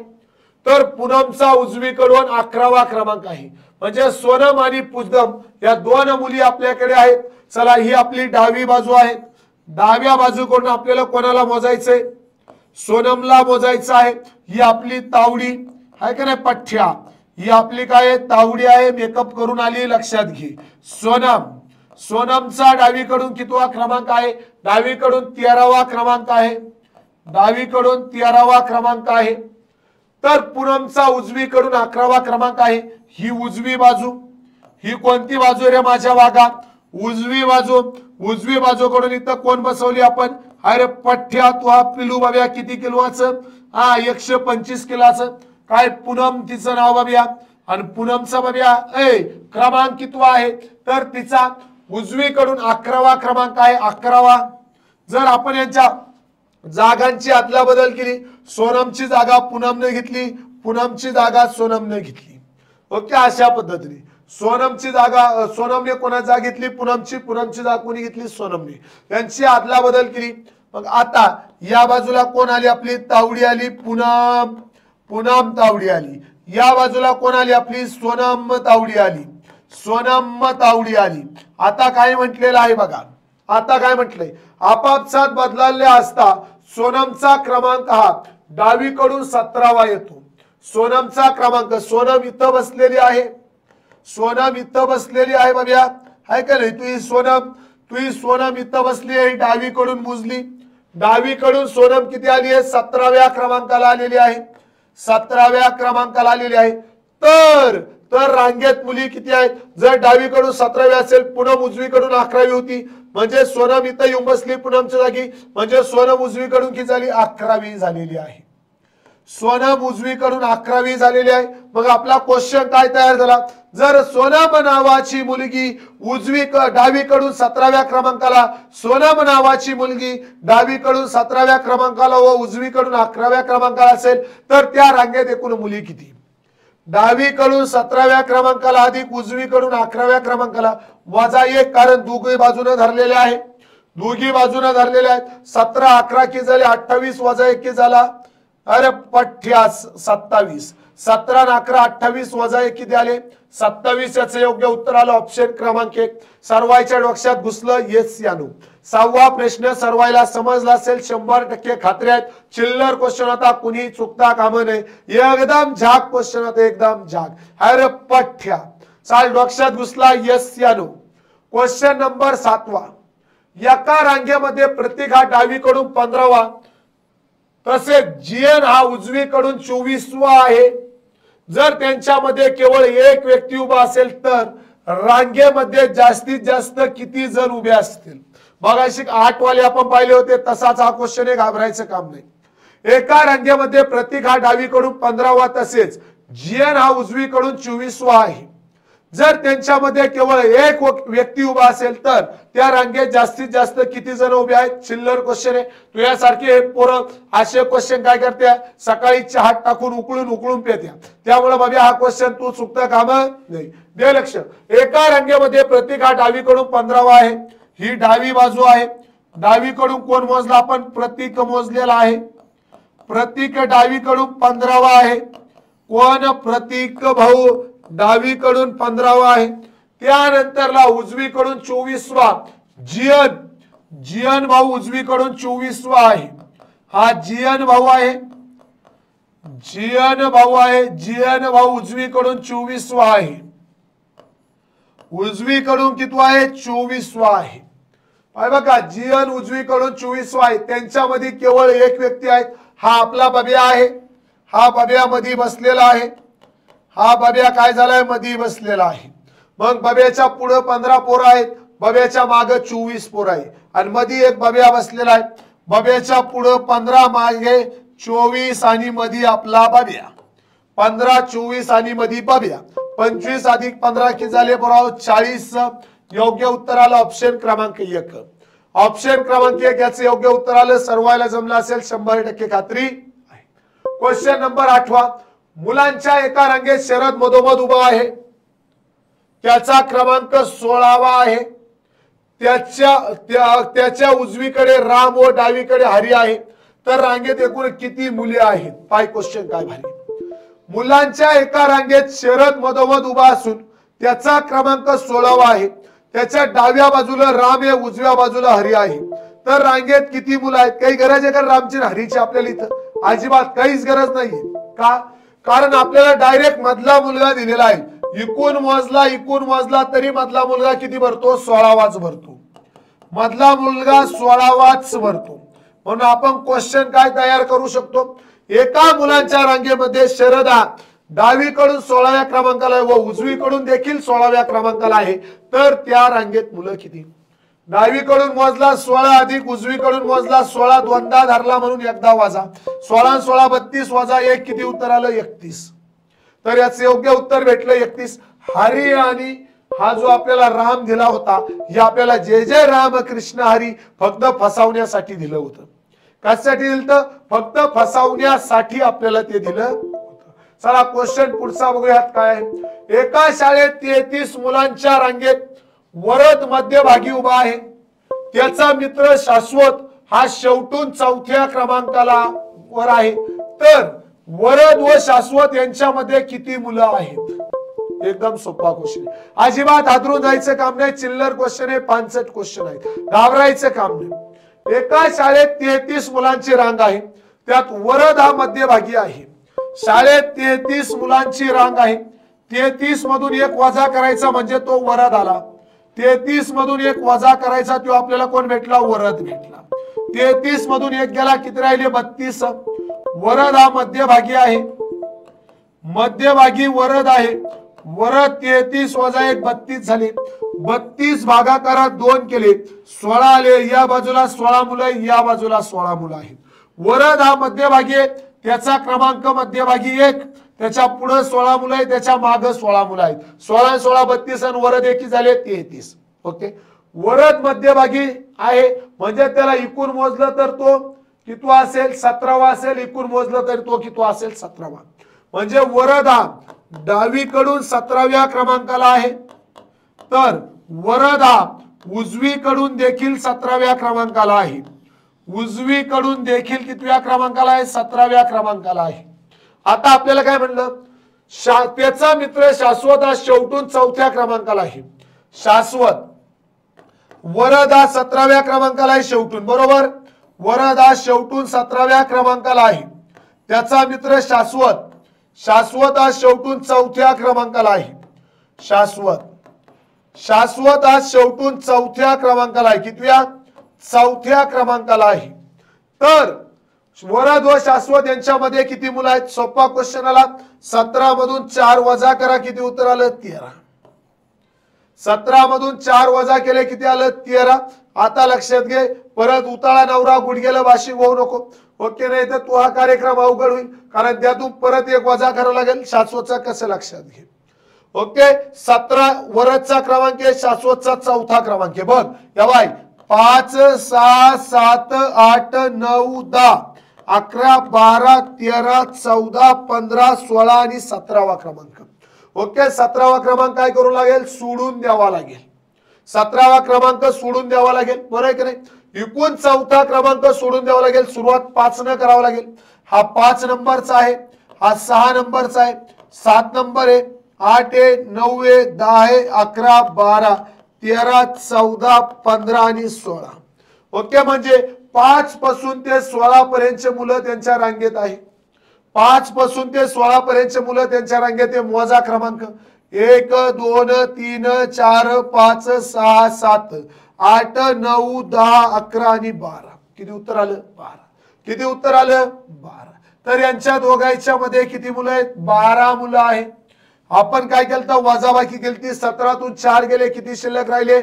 तर पूनमचा उजवीकडून 11वा क्रमांक आहे. म्हणजे सोनम आणि पूनम या दोन मुली आपल्याकडे आहेत. चला, ही आपली डावी बाजू आहे. डाव्या बाजूकडून आपल्याला कोणाला मोजायचंय? सोनमला मोजायचं आहे. ही आपली तावडी आहे का नाही, पठ्ठ्या. ही आपली काय तावडी आहे, मेकअप करून आली. लक्षात घे, सोनमचा डावीकडून कितवा क्रमांक आहे? डावीकडून 13वा क्रमांक आहे. डावीकडून 13वा क्रमांक आहे. तर पूनमचा उजवीकडून 11वा क्रमांक आहे. ही उजवी बाजू. ही कोणती बाजू रे माझ्या वागा? उजवी बाजू. उजवी बाजूकडून इथं कोण बसवली आपण? अरे पठ्ठ्या, तू हा पिलू बाब्या किती किलोचं? 125 किलोचं. काय पूनम तिचं नाव बाब्या, आणि पूनमचा बाब्या क्रमांक कितवा आहे? तर तिचा उजवीकडून 11वा क्रमांक आहे. 11वा. जर आपण यांच्या जागांची अदला बदल केली, सोनमची जागा पूनमने घेतली, पूनमची जागा सोनमने घेतली. ओके, अशा पद्धतीने सोनमची जागा सोनमने कोणाची जागा घेतली? पूनमची जागा कोणी घेतली? सोनमने. त्यांची अदला बदल केली. मग आता या बाजूला कोण आली? आपली तावडी आली. पूनम तावडी आली. या बाजूला कोण आली? आपली सोनम तावडी आली. सोनम तावडी आली. आता काय म्हटलेलं आहे बघा. आता काय म्हटलंय? आपापसात बदलले असता सोनमचा क्रमांक हा डावीकडून 17वा येतो. सोनमचा क्रमांक, सोनम इथं बसलेली आहे. सोनम इथं बसलेली आहे बाब्या, आहे का नाही? तू सोनम इथं बसली आहे. डावीकडून मोजली. डावीकडून सोनम किती आली आहे? 17व्या क्रमांकाला आलेली आहे. 17व्या क्रमांकाला आलेली आहे. तर रांगेत मुली किती आहेत? जर डावीकडून 17वी असेल, पूनम उजवीकडून 11वी होती, म्हणजे सोनम इथं येऊन बसली पूनमच्या जागी, म्हणजे सोनम उजवीकडून किती झाली? 11वी झालेली आहे. सोनम उजवीकडून 11वी झालेली आहे. मग आपला क्वेश्चन काय तयार झाला? जर सोनम नावाची मुलगी डावीकडून 17व्या क्रमांकाला, सोनम नावाची मुलगी डावीकडून 17व्या क्रमांकाला व उजवीकडून 11व्या क्रमांकाला असेल, तर त्या रांगेत एकूण मुली किती? डावीकडून 17व्या क्रमांकाला अधिक उजवीकडून 11व्या क्रमांकाला वजा 1, कारण दोघी बाजूने धरलेले आहे. दोघी बाजूने धरलेले आहेत. 17 11 किती झाले? 28 वजा 1 किती झाला? अरे पठ्ठ्या 27. 17 आणि 11 28 वजा 1 किती आले? 27. याचं योग्य उत्तर आलं ऑप्शन क्रमांक 1. सर्वांच्या डोक्यात घुसलं. येस यानो. 6वा प्रश्न सर्वायला समजला असेल, 100% खात्री आहे. चिल्लर क्वेश्चन होता, कुणी चुकता कामा नये. एकदम झाक क्वेश्चन होता, एकदम झाक. अरे पठ्ठ्या, चाल डोक्यात घुसला. येस यानो. क्वेश्चन नंबर 7वा. एका रांगेमध्ये प्रत्येक हा डावीकडून 15वा, तसेच जीएन हा उजवीकडून 24वा आहे. जर त्यांच्यामध्ये केवळ एक व्यक्ती उभा असेल, तर रांगेमध्ये जास्तीत जास्त किती जण उभे असतील? बघा, 8 वाले आपण पाहिले होते, तसाच हा क्वेश्चन आहे, घाबरायचं काम नाही. एका रांगेमध्ये प्रत्येक हा डावीकडून 15वा, तसेच जीएन हा उजवीकडून 24वा आहे. जर त्यांच्यामध्ये केवळ एक व्यक्ती उभा असेल, तर त्या रांगेत जास्तीत जास्त किती जण उभे आहेत? चिल्लर क्वेश्चन आहे. तुझ्यासारखे पोरं असे क्वेश्चन काय करते? सकाळी चहात टाकून उकळून पेत्या. त्यामुळे बाबा हा क्वेश्चन तू चुकता कामा नाही. दे लक्ष. एका रांगेमध्ये प्रत्येक हा डावीकडून 15वा आहे. ही डावी बाजू आहे. डावीकडून कोण मोजला आपण प्रतीक मोजलेला आहे प्रतीक डावीकडून 15वा आहे कोण प्रतीक भाऊ डावीकडून 15वा आहे त्यानंतरला उजवीकडून 24वा जियन भाऊ उजवीकडून 24वा आहे हा जियन भाऊ आहे जियन भाऊ उजवीकडून 24वा आहे उजवीकडून कितवा आहे 24वा आहे पाय बघा जियन उजवीकडून 24वा आहे त्यांच्यामध्ये केवळ एक व्यक्ती आहे हा आपला बब्या आहे हा बब्या मध्ये बसलेला आहे हा बब्या काय झालाय मध्ये बसलेला आहे मग बब्याच्या पुढे 15 पोरं आहेत बब्याच्या मागे 24 पोरं आहे आणि मध्ये एक बब्या बसलेला आहे बब्याच्या पुढे 15 मागे 24 आणि मध्ये आपला बब्या 15 24 आणि मध्ये बब्या 25 अधिक 15 किती झाले बरोबर 40 योग्य उत्तर आलं ऑप्शन क्रमांक 1 ऑप्शन क्रमांक 1 याचं योग्य उत्तर आलं सर्वांना जमलं असेल 100% खात्री आहे क्वेश्चन नंबर 8 मुलांच्या एका रांगेत शरद मधोमध उभा आहे त्याचा क्रमांक 16वा आहे त्याच्या उजवीकडे राम व डावीकडे हरी आहे तर रांगेत एकूण किती मुले आहेत पाय क्वेश्चन काय भारी मुलांच्या एका रांगेत शरद मधोमध उभा असून त्याचा क्रमांक 16वा आहे त्याच्या डाव्या बाजूला राम आहे उजव्या बाजूला हरी आहे तर रांगेत किती मुलं आहेत काही गरज आहे का रामची हरीची आपल्याला इथं अजिबात काहीच गरज नाहीये का कारण आपल्याला डायरेक्ट मधला मुलगा दिलेला आहे इकून मोजला तरी मधला मुलगा किती भरतो 16वाच भरतो मधला मुलगा 16वाच भरतो म्हणून आपण क्वेश्चन काय तयार करू शकतो एका मुलांच्या रांगेमध्ये शरद डावीकडून 16व्या क्रमांकाला आहे व उजवीकडून देखील 16व्या क्रमांकाला आहे तर त्या रांगेत मुलं किती डावीकडून मोजला 16 अधिक उजवीकडून मोजला 16 दोनदा धरला म्हणून एकदा वाजा 16 16 32 वाजा 1 किती उत्तर आलं 31 तर याचे योग्य उत्तर भेटलं 31 हरी आणि हा जो आपल्याला राम दिला होता हे आपल्याला जय जय राम कृष्ण हरी फक्त फसवण्यासाठी दिलं होतं कशासाठी दिलं फक्त फसवण्यासाठी आपल्याला ते दिलं होतं चला क्वेश्चन पुढचा बघूयात काय आहे एका शाळेत 33 मुलांच्या रांगेत वरद मध्यभागी उभा आहे त्याचा मित्र शाश्वत हा शेवटून 4थ्या क्रमांकाला वर आहे तर वरद व शाश्वत यांच्यामध्ये किती मुलं आहेत एकदम सोपा क्वेश्चन अजिबात हादरून जायचं काम नाही चिल्लर क्वेश्चन आहे 65 क्वेश्चन आहे घाबरायचं काम नाही एका शाळेत 33 मुलांची रांग आहे त्यात वरद हा मध्यभागी आहे शाळेत 33 मुलांची रांग आहे 33 मधून एक वजा करायचा म्हणजे तो वरद आला 33 मधून एक वजा करायचा तो आपल्याला कोण भेटला वरद भेटला 33 मधून एक गेला किती राहिले 32 वरद हा मध्यभागी आहे मध्यभागी वरद आहे वरद 33 वजा 1 32 झाले 32 भागाकारात 2 केले 16 आले या बाजूला 16 मुलं या बाजूला 16 मुलं आहेत वरद हा मध्यभागी आहे त्याचा क्रमांक मध्यभागी 1 त्याच्या पुढे 16 मुलं आहेत त्याच्या मागे 16 मुलं आहेत 16 16 32 आणि वरद एकी झाले 33 ओके वरद मध्यभागी आहे म्हणजे त्याला इकून मोजलं तर तो कितवा असेल 17वा असेल इकून मोजलं तर तो कितवा असेल 17वा म्हणजे वरद हा डावीकडून 17व्या क्रमांकाला आहे तर वरद हा उजवीकडून देखील 17व्या क्रमांकाला आहे उजवीकडून देखील कितव्या क्रमांकाला आहे 17व्या क्रमांकाला आहे आता आपल्याला काय म्हणलं त्याचा मित्र शाश्वत हा शेवटून 4थ्या क्रमांकाला आहे शाश्वत वरद हा 17व्या क्रमांकाला आहे शेवटून बरोबर वरद हा शेवटून 17व्या क्रमांकाला आहे त्याचा मित्र शाश्वत हा शेवटून 4थ्या क्रमांकाला आहे शाश्वत हा शेवटून 4थ्या क्रमांकाला आहे कितव्या 4थ्या क्रमांकाला आहे तर वरद व शाश्वत यांच्यामध्ये किती मुलं आहेत सोपा क्वेश्चन आला 17 मधून 4 वजा करा किती उत्तर आलं 13 17 मधून 4 वजा केले किती आलं 13 आता लक्षात घे परत उताळा नवरा गुडघेला भाषिक होऊ नको ओके नाही तर तो हा कार्यक्रम अवघड होईल कारण त्यातून परत एक वजा करावा लागेल शाश्वतचा कसं लक्षात घे ओके 17 वरदचा क्रमांक आहे शाश्वतचा 4था क्रमांक आहे बघ या बाय 5 6 7 8 9 10 11 12 13 14 15 16 आणि 17वा क्रमांक ओके 17वा क्रमांक काय करू लागेल सोडून द्यावा लागेल 17वा क्रमांक सोडून द्यावा लागेल बरोबर आहे की नाही एकूण चौथा क्रमांक सोडून द्यावा लागेल, सुरुवात 5 न करावं लागेल। हा 5 नंबरचा आहे, हा 6 नंबरचा आहे, 7 नंबर आहे, 8 आहे, 9 आहे, 10 आहे, 11, 12, 13, 14, 15 आणि 16। ओके, म्हणजे 5 पासून ते 16 पर्यंतचे मुलं त्यांच्या रांगेत आहे। 5 पासून ते 16 पर्यंतचे मुलं त्यांच्या रांगेत आहे। मोजा क्रमांक 1 2 3 4 5 6 7 8 9 10 11 आणि 12। किती उत्तर आलं? 12। किती उत्तर आलं? 12। तर यांच्या दोघांच्या मध्ये किती मुलं आहेत? 12 मुलं आहे। आपण काय केलं? वजाबाकी केली, 17 तून 4 गेले, किती शिल्लक राहिले?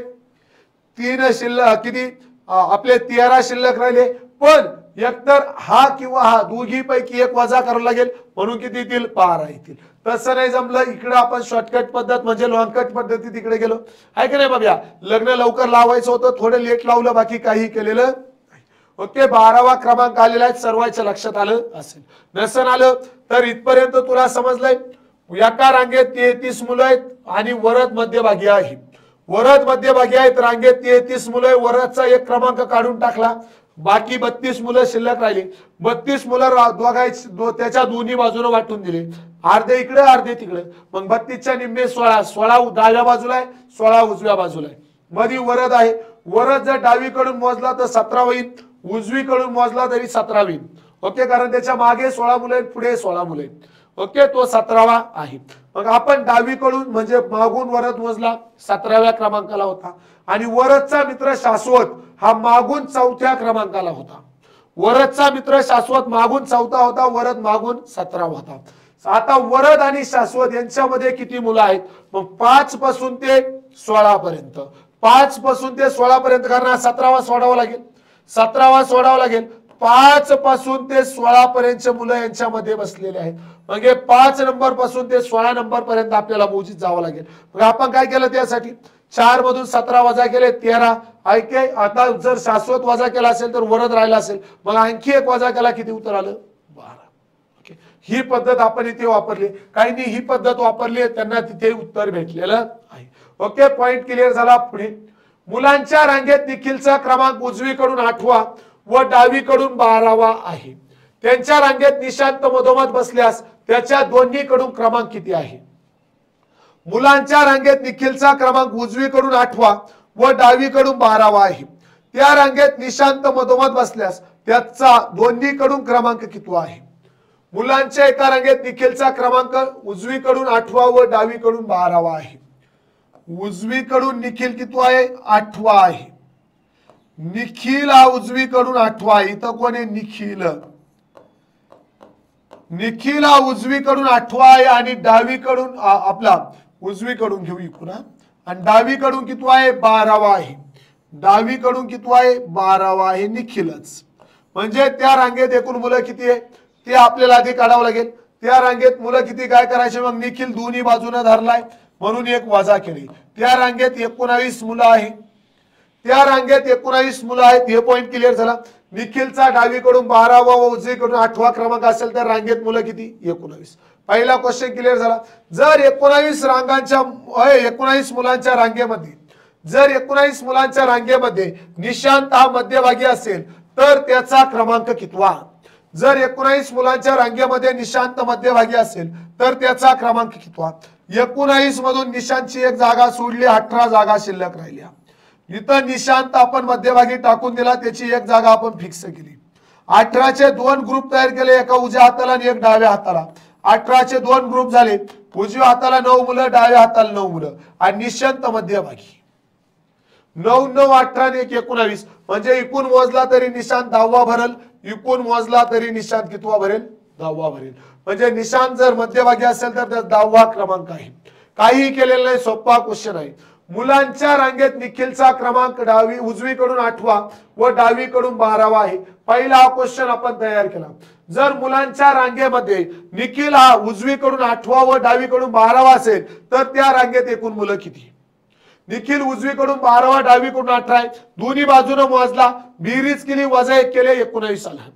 3 शिल्लक, किती आपले 13 शिल्लक राहिले। पण एकतर हा किंवा हा दोघीपैकी एक वजा करावं लागेल, म्हणून किती येतील? 12 येतील। तसं नाही जमलं, इकडे आपण शॉर्टकट पद्धत म्हणजे लॉन्गकट पद्धती तिकडे गेलो, आहे की नाही बाबा? लग्न लवकर लावायचं होतं, थोडं लेट लावलं, बाकी काही केलेलं नाही। ओके, 12वा क्रमांक आलेला आहे, सर्वांच्या लक्षात आलं असेल। नसन आलं तर इथपर्यंत तुला समजलंय? एका रांगेत 33 मुलं आहेत आणि वरद मध्यभागी आहे। वरद मध्यभागी आहेत, रांगेत 33 मुलं आहे, वरदचा एक क्रमांक काढून टाकला, बाकी 32 मुलं शिल्लक राहिली। 32 मुलं त्याच्या दोन्ही बाजूने वाटून दिले, अर्धे इकडे अर्धे तिकडे। मग 32च्या निम्मे 16, 16 डाव्या बाजूला आहे, 16 उजव्या बाजूला आहे। मध्ये वरद आहे, वरद जर डावीकडून मोजला तर 17 होईल, उजवीकडून मोजला तरी 17 होईल। ओके, कारण त्याच्या मागे 16 मुलं आहेत, पुढे 16 मुलं आहेत। ओके, तो 17वा आहे। मग आपण डावीकडून म्हणजे मागून वरद मोजला, 17व्या क्रमांकाला होता, आणि वरदचा मित्र शाश्वत हा मागून 4थ्या क्रमांकाला होता। वरदचा मित्र शाश्वत मागून 4था होता, वरद मागून 17 होता। आता वरद आणि शाश्वत यांच्यामध्ये किती मुलं आहेत? मग 5 पासून ते 16 पर्यंत, 5 पासून ते 16 पर्यंत, कारण 17वा सोडावा लागेल, 17वा सोडावा लागेल। 5 पासून ते 16 पर्यंतचे मुलं यांच्यामध्ये बसलेले आहेत। म्हणजे 5 नंबर पासून ते 16 नंबर पर्यंत आपल्याला मोजीत जावं लागेल। मग आपण काय केलं त्यासाठी? 4 मधून 17 वजा केले, 13। ऐके, आता जर शाश्वत वजा केला असेल तर वरद राहिला असेल, मग आणखी एक वजा केला, किती उत्तर आलं? 12। ओके, ही पद्धत आपण इथे वापरली, काहींनी ही पद्धत वापरली, त्यांना तिथे उत्तर भेटलेलं आहे। ओके, पॉइंट क्लिअर झाला। पुढे, मुलांच्या रांगेत निखिलचा क्रमांक उजवीकडून 8वा व डावीकडून 12वा आहे। त्यांच्या रांगेत निशांत मधोमध बसल्यास त्याच्या दोन्हीकडून क्रमांक किती आहे? मुलांच्या रांगेत निखिलचा क्रमांक उजवीकडून 8वा व डावीकडून 12वा आहे। त्या रांगेत निशांत मधोमध बसल्यास त्याचा दोन्हीकडून क्रमांक किती आहे? मुलांच्या एका रांगेत निखिलचा क्रमांक उजवीकडून 8वा व डावीकडून 12वा आहे। उजवीकडून निखिल किती आहे? 8वा आहे। निखिल हा उजवीकडून 8वा आहे। इथं कोण आहे? निखिल। निखिल हा उजवीकडून 8वा आहे आणि डावीकडून आपला उजवीकडून घेऊ पुन्हा, आणि डावीकडून किती आहे? 12वा आहे। डावीकडून किती आहे? 12वा आहे निखिलच। म्हणजे त्या रांगेत एकूण मुलं किती आहे ते आपल्याला आधी काढावं लागेल। त्या रांगेत मुलं किती काय करायचे? मग निखिल दोन्ही बाजूने धरलाय म्हणून एक वजा केली। त्या रांगेत 19 मुलं आहे, त्या रांगेत 19 मुलं आहेत। हे पॉइंट क्लिअर झाला। निखिलचा डावीकडून 12वा व उजवीकडून 8वा क्रमांक असेल तर रांगेत मुलं किती? 19। पहिला क्वेश्चन क्लिअर झाला। जर 19 मुलांच्या रांगेमध्ये, जर 19 मुलांच्या रांगेमध्ये निशांत हा मध्यभागी असेल तर त्याचा क्रमांक कितवा? जर 19 मुलांच्या रांगेमध्ये निशांत मध्यभागी असेल तर त्याचा क्रमांक कितवा? 19 मधून निशांतची एक जागा सोडली, 18 जागा शिल्लक राहिल्या। इथं निशांत आपण मध्यभागी टाकून दिला, त्याची एक जागा आपण फिक्स केली। 18चे 2 ग्रुप तयार केले, एका उजव्या हाताला आणि एक डाव्या हाताला। 18चे 2 ग्रुप झाले, उजव्या हाताला 9 मुलं, डाव्या हाताला 9 मुलं, आणि निशांत मध्यभागी। 9 9 18 आणि 1 19, म्हणजे एकूण मोजला तरी निशांत 10वा भरल, एकूण मोजला तरी निशांत कितवा भरेल? 10वा भरेल। म्हणजे निशांत जर मध्यभागी असेल तर त्याचा 10वा क्रमांक आहे। काही केलेलं नाही, सोपा क्वेश्चन आहे। मुलांच्या रांगेत निखिलचा क्रमांक उजवीकडून 8वा व डावीकडून 12वा आहे। पहिला हा क्वेश्चन आपण तयार केला। जर मुलांच्या रांगेमध्ये निखिल हा उजवीकडून 8वा व डावीकडून 12वा असेल तर त्या रांगेत एकूण मुलं किती? निखिल उजवीकडून 12वा, डावीकडून 18 आहे। दोन्ही बाजूने मोजला, बेरीज केली, वजा 1 केले, 19 आला।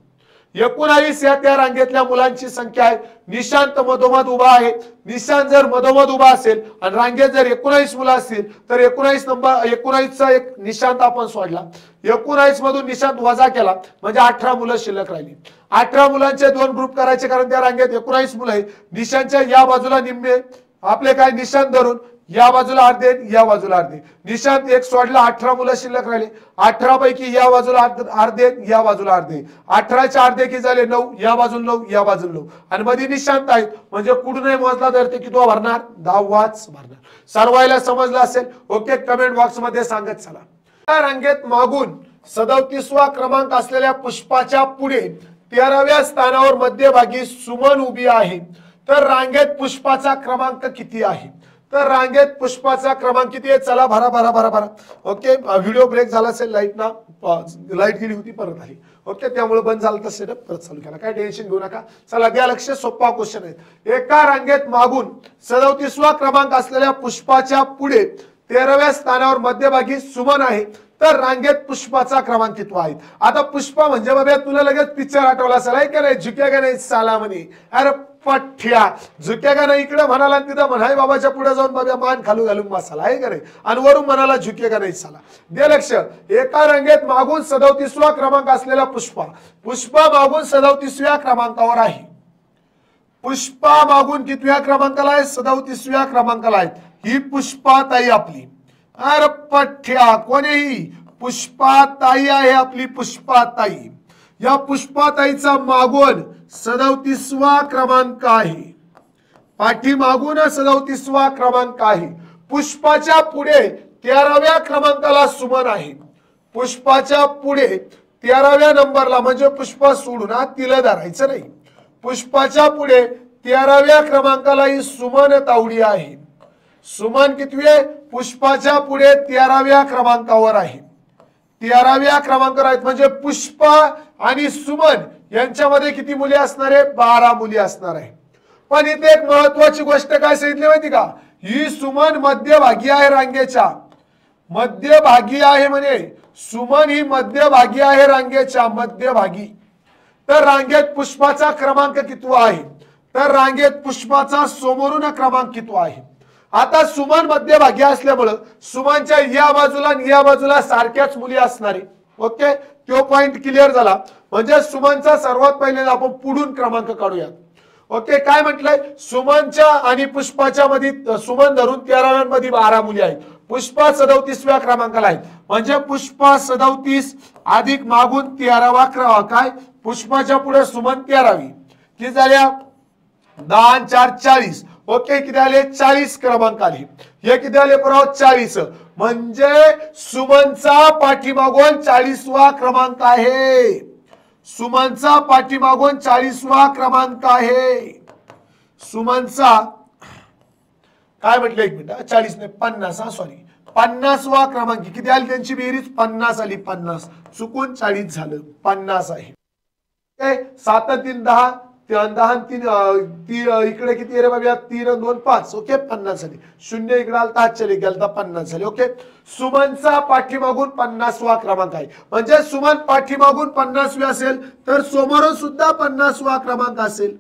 19 या त्या रांगेतल्या मुलांची संख्या आहे। निशांत मधोमध उभा आहे। निशांत जर मधोमध उभा असेल आणि रांगेत जर 19 मुलं असतील तर 19चा एक निशांत आपण सोडला। 19 मधून निशांत वजा केला म्हणजे 18 मुलं शिल्लक राहिली. 18 मुलांचे 2 ग्रुप करायचे कारण त्या रांगेत 19 मुलं आहे. निशांतच्या या बाजूला निम्मे आपले काय निशांत धरून या बाजूला अर्धे या बाजूला अर्धे. निशांत एक सोडला 18 मुलं शिल्लक राहिले. 18 पैकी या बाजूला अर्धे या बाजूला अर्धे. 18चे अर्धे किती झाले 9 या बाजूला 9 या बाजूला 9 आणि मध्ये निशांत आहेत म्हणजे कुठूनही मोजला तर ते किती भरणार 10वाच भरणार. सर्वायला समजलं असेल ओके कमेंट बॉक्स मध्ये सांगत चला. या रांगेत मागून 37वा क्रमांक असलेल्या पुष्पाच्या पुढे 13व्या स्थानावर मध्यभागी सुमन उभी आहे. तर रांगेत पुष्पाचा क्रमांक किती आहे? तर रांगेत पुष्पाचा क्रमांक किती आहे? चला भरा भरा भरा भरा. ओके व्हिडिओ ब्रेक झाला असेल लाईट गेली होती परत आली. ओके त्यामुळे बंद झालं तर सेटअप परत चालू केला. काय टेन्शन घेऊ नका. चला द्या लक्ष सोपा क्वेश्चन आहे. एका रांगेत मागून 37वा क्रमांक असलेल्या पुष्पाच्या पुढे 13व्या स्थानावर मध्यभागी सुमन आहे. तर रांगेत पुष्पाचा क्रमांक किती आहे? आता पुष्पा म्हणजे बाबा तुला लगेच पिक्चर आठवला असेल आहे का नाही झुक्या नाही साला म्हणे. अरे पठ्या झुक्या का नाही इकडे म्हणाला तिथं म्हणाय बाबाच्या पुढे जाऊन बाबा मान खालू घालून बसाला आहे का नाही आणि वरून म्हणाला झुक्या का नाही साला. दे लक्ष. एका रांगेत मागून 37वा क्रमांक असलेला पुष्पा मागून 37व्या क्रमांकावर आहे. पुष्पा मागून कितव्या क्रमांकाला आहे? 37व्या क्रमांकाला आहे. ही पुष्पाताई आपली. अरे पठ्या कोणीही पुष्पाताई आहे आपली पुष्पाताई. या पुष्पाताईचा मागून 37वा क्रमांक आहे. पाठीमागून 37वा क्रमांक आहे. पुष्पाच्या पुढे 13व्या क्रमांकाला सुमन आहे. पुष्पाच्या पुढे 13व्या नंबरला म्हणजे पुष्पा सोडून तिला धरायचं नाही. पुष्पाच्या पुढे 13व्या क्रमांकाला ही सुमन तावडी आहे. सुमन कितवी आहे? पुष्पाच्या पुढे 13व्या क्रमांकावर आहे. 13व्या क्रमांकावर आहेत म्हणजे पुष्पा आणि सुमन यांच्यामध्ये किती मुली असणार आहे? 12 मुली असणार आहे. पण इथे एक महत्वाची गोष्ट काय सांगितली माहिती का? ही सुमन मध्यभागी आहे रांगेच्या. मध्यभागी आहे म्हणे सुमन ही मध्यभागी आहे रांगेच्या मध्यभागी. तर रांगेत पुष्पाचा क्रमांक किती आहे? तर रांगेत पुष्पाचा समोरून क्रमांक किती आहे? आता सुमन मध्यभागी असल्यामुळे सुमनच्या या बाजूला आणि या बाजूला सारख्याच मुली असणार आहे. ओके तो पॉइंट क्लिअर झाला. म्हणजे सुमनचा सर्वात पहिले आपण पुढून क्रमांक काढूया. ओके काय म्हटलंय? सुमनच्या आणि पुष्पाच्या मध्ये सुमन धरून 13व्या मध्ये 12 मुली आहेत. पुष्पा 37व्या क्रमांकाला आहेत म्हणजे पुष्पा 37 अधिक मागून 13वा क्रमांक काय? पुष्पाच्या पुढे सुमन 13वी किती झाल्या? 10 आणि 4 40. ओके किती आले? 40 क्रमांक आले. हे किती आले बरोबर? 40. म्हणजे सुमनचा पाठीमागून 40वा क्रमांक आहे. सुमनचा पाठीमागून 40वा क्रमांक आहे. सुमनचा काय म्हटलं 1 मिनिट 40 नाही 50 सॉरी 50वा क्रमांक किती आली त्यांची बेरीज 50 आली. 50 चुकून 40 झालं 50 आहे. 7 3 10 10 3 इकडे किती रे बाबा 3 2 5. ओके 50 झाली. 0 इकडे आलता चले गेलता 50 झाले. ओके सुमनचा पाठीमागून 50वा क्रमांक आहे म्हणजे सुमन पाठीमागून 50वी असेल तर समोरून सुद्धा 50वा क्रमांक असेल.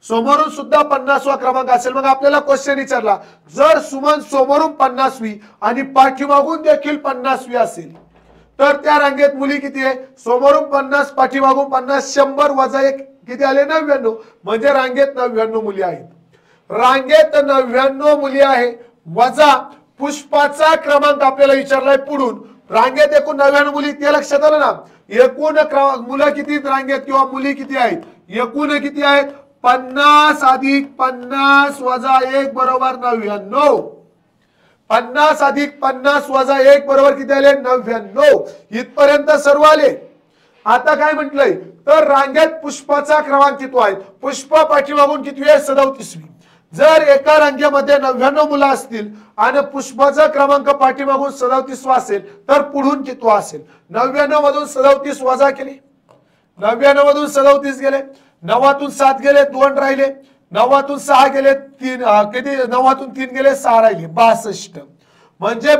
समोरून सुद्धा 50वा क्रमांक असेल. मग आपल्याला क्वेश्चन विचारला जर सुमन समोरून 50वी आणि पाठीमागून देखील 50वी असेल तर त्या रांगेत मुली किती आहे? समोरून 50 पाठीमागून 50 100 वजा 1 किती आले? 99. म्हणजे रांगेत 99 मुली आहेत. रांगेत 99 मुली आहे वजा पुष्पाचा क्रमांक आपल्याला विचारलाय पुढून. रांगेत एकूण 99 मुली ते लक्षात आलं ना. एकूण मुलं किती रांगेत किंवा मुली किती आहेत? एकूण किती आहेत? 50 अधिक 50 वजा 1 बरोबर 99. 50 अधिक 50 वजा 1 बरोबर किती आले? 99. इथपर्यंत सर्व आले. आता काय म्हटलंय तर रांगेत पुष्पाचा क्रमांक किती आहे? पुष्पा पाठीमागून किती आहे? 37वी. जर एका रांगेमध्ये 99 मुलं असतील आणि पुष्पाचा क्रमांक पाठीमागून 37वा असेल तर पुढून किती असेल? 99 मधून 37 वजा केले. 99 मधून 37 गेले. 9तून 7 गेले 2 राहिले. 9तून 6 गेले 3 किती? 9तून 3 गेले 6 राहिले 62. म्हणजे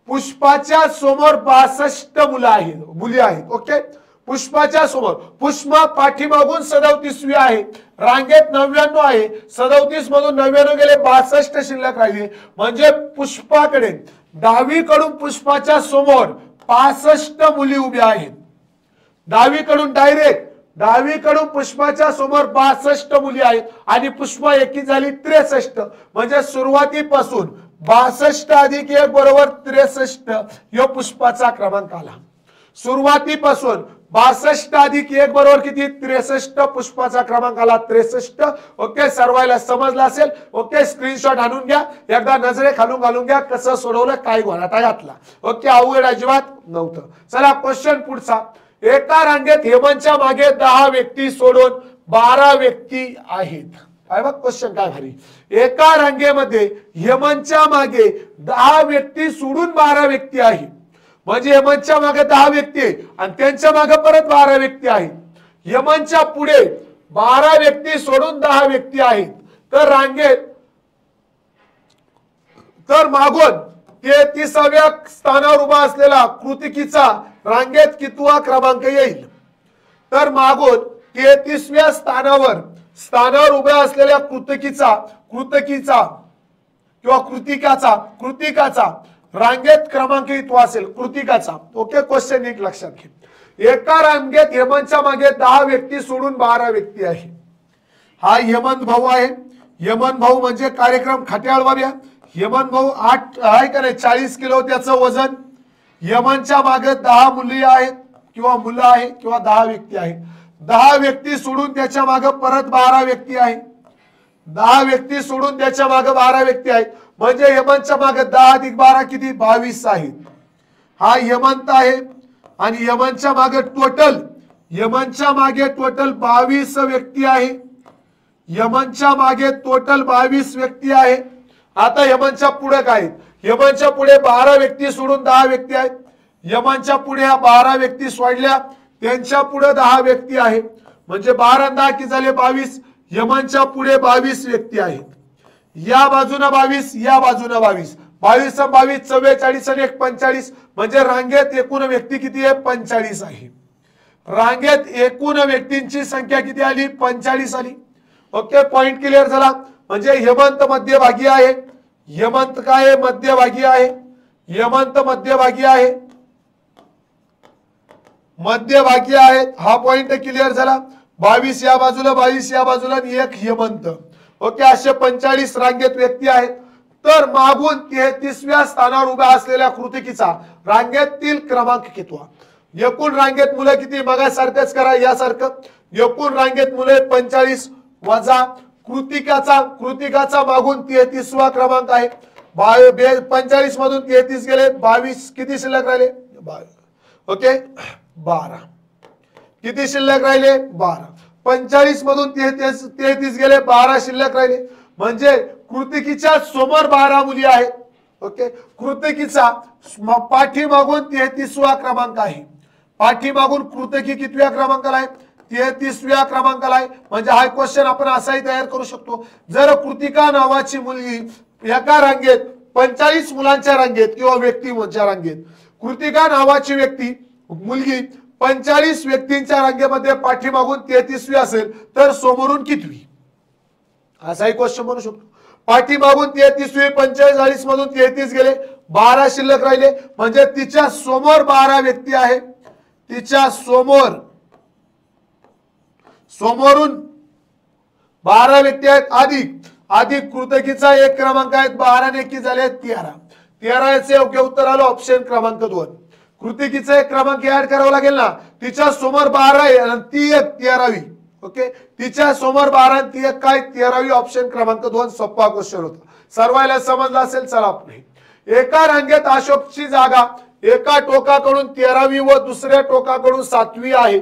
पुष्पाच्या समोर 62 मुली आहेत. ओके पुष्पाच्या समोर. पुष्पा पाठीमागून 37वी आहे. रांगेत 99 आहे. 37 मधून 99 गेले 62 शिल्लक राहिले. म्हणजे पुष्पाकडे डावीकडून पुष्पाच्या समोर 65 मुली उभ्या आहेत. डावीकडून डावीकडून पुष्पाच्या समोर 62 मुली आहेत आणि पुष्पा एकी झाली 63. म्हणजे सुरुवातीपासून 62 अधिक 1 बरोबर 63 यो पुष्पाचा क्रमांक आला. सुरुवातीपासून 62 अधिक 1 बरोबर किती 63 पुष्पाचा क्रमांक आला 63. ओके, सर्वांना समजलं असेल. ओके, स्क्रीनशॉट आणून घ्या, एकदा नजरे खालून घालून घ्या कसं सोडवलं, काय घोळाटा घातला. ओके, अवघड अजिबात नव्हतं. चला क्वेश्चन पुढचा. एका रांगेत हेमंतच्या मागे 10 व्यक्ती सोडून 12 व्यक्ती आहेत. काय बघ क्वेश्चन काय भारी. एका रांगेमध्ये हेमंतच्या मागे 10 व्यक्ती सोडून 12 व्यक्ती आहेत. म्हणजे हेमंतच्या मागे 10 व्यक्ती आहे आणि त्यांच्या मागे परत 12 व्यक्ती आहेत. हेमंतच्या पुढे 12 व्यक्ती सोडून 10 व्यक्ती आहेत. तर रांगेत मागून 33व्या स्थानावर उभा असलेला कृतिकीचा रांगेत कितवा क्रमांक येईल. तर मागून 33व्या स्थानावर उभ्या असलेल्या कृतिकीचा किंवा कृतिकाचा रांगेत क्रमांक कितवा असेल कृतिकाचा. ओके, क्वेश्चन नीट लक्षात घे. एका रांगेत हेमंतच्या मागे 10 व्यक्ती सोडून 12 व्यक्ती आहे. हा हेमंत भाऊ आहे. हेमंत भाऊ म्हणजे कार्यक्रम खट्याळ बाब्या. हेमंत भाऊ 8 आहे का नाही 40 किलो त्याचं वजन. हेमंतच्या मागे 10 मुली आहेत किंवा मुलं आहे किंवा 10 व्यक्ती आहेत. 10 व्यक्ती सोडून त्याच्या मागे परत 12 व्यक्ती आहेत. 10 व्यक्ती सोडून त्याच्या मागे 12 व्यक्ती आहेत. म्हणजे हेमंतच्या मागे 10 अधिक 12 किती 22 आहेत. हा हेमंत आहे आणि हेमंतच्या मागे टोटल 22 व्यक्ती आहे. हेमंतच्या मागे टोटल 22 व्यक्ती आहे. आता हेमंतच्या पुढे काय. हेमंतच्या पुढे 12 व्यक्ती सोडून 10 व्यक्ती आहेत. हेमंतच्या पुढे ह्या 12 व्यक्ती सोडल्या त्यांच्या पुढे 10 व्यक्ती आहेत. म्हणजे 12 10 किती झाले 22. हेमंतच्या पुढे 22 व्यक्ती आहेत. या बाजूने 22 या बाजूने 22. 22 22 44 आणि 1 45. म्हणजे रांगेत एकूण व्यक्ती किती आहे 45 आहे. रांगेत एकूण व्यक्तींची संख्या किती आली 45 आली. ओके, पॉइंट क्लिअर झाला. म्हणजे हेमंत मध्यभागी आहे. हेमंत काय मध्यभागी आहे. हेमंत मध्यभागी आहे. मध्यभागी आहेत. हा पॉइंट क्लिअर झाला. 22 या बाजूला 22 या बाजूला 1 हेमंत. ओके, असे 45 रांगेत व्यक्ती आहेत. तर मागून 33व्या स्थानावर उभ्या असलेल्या कृतिकीचा रांगेतील क्रमांक कितवा. एकूण रांगेत मुलं किती मगासारखंच करा यासारखं. एकूण रांगेत मुले 45 वजा कृतिकाचा मागून 33वा क्रमांक आहे. 45 मधून 33 गेले 22 किती शिल्लक राहिले 12. ओके 12 किती शिल्लक राहिले 12. 45 मधून 33 गेले 12 शिल्लक राहिले. म्हणजे कृतिकीच्या समोर 12 मुली आहेत. ओके, कृतिकीचा पाठीमागून 33वा क्रमांक आहे. पाठीमागून कृतिकी कितव्या क्रमांकाला आहे 33व्या क्रमांकाला आहे. म्हणजे हा क्वेश्चन आपण असाही तयार करू शकतो. जर कृतिका नावाची मुलगी एका रांगेत 45 मुलांच्या रांगेत किंवा व्यक्तींच्या रांगेत कृतिका नावाची मुलगी 45 व्यक्तींच्या रांगेमध्ये पाठीमागून 33वी असेल तर समोरून कितवी असाही क्वेश्चन बनू शकतो. पाठीमागून 33वी 45 मधून 33 गेले 12 शिल्लक राहिले. म्हणजे तिच्या समोर 12 व्यक्ती आहे. तिच्या समोरून 12 व्यक्ती आहेत. अधिक कृतिकीचा 1 क्रमांक आहे. 12 ने 1 झाले 13. 13 चे योग्य उत्तर आलं ऑप्शन क्रमांक 2. कृतिकीचा 1 क्रमांक ऍड करावा लागेल ना. तिच्या समोर 12 आहे आणि ती 13वी. ओके, तिच्या समोर 12 आणि ती काय 13वी. ऑप्शन क्रमांक 2 सोपा क्वेश्चन होता. सर्वांना समजला असेल. चला पुढे. एका रांगेत अशोकची जागा एका टोकाकडून 13वी व दुसऱ्या टोकाकडून 7वी आहे.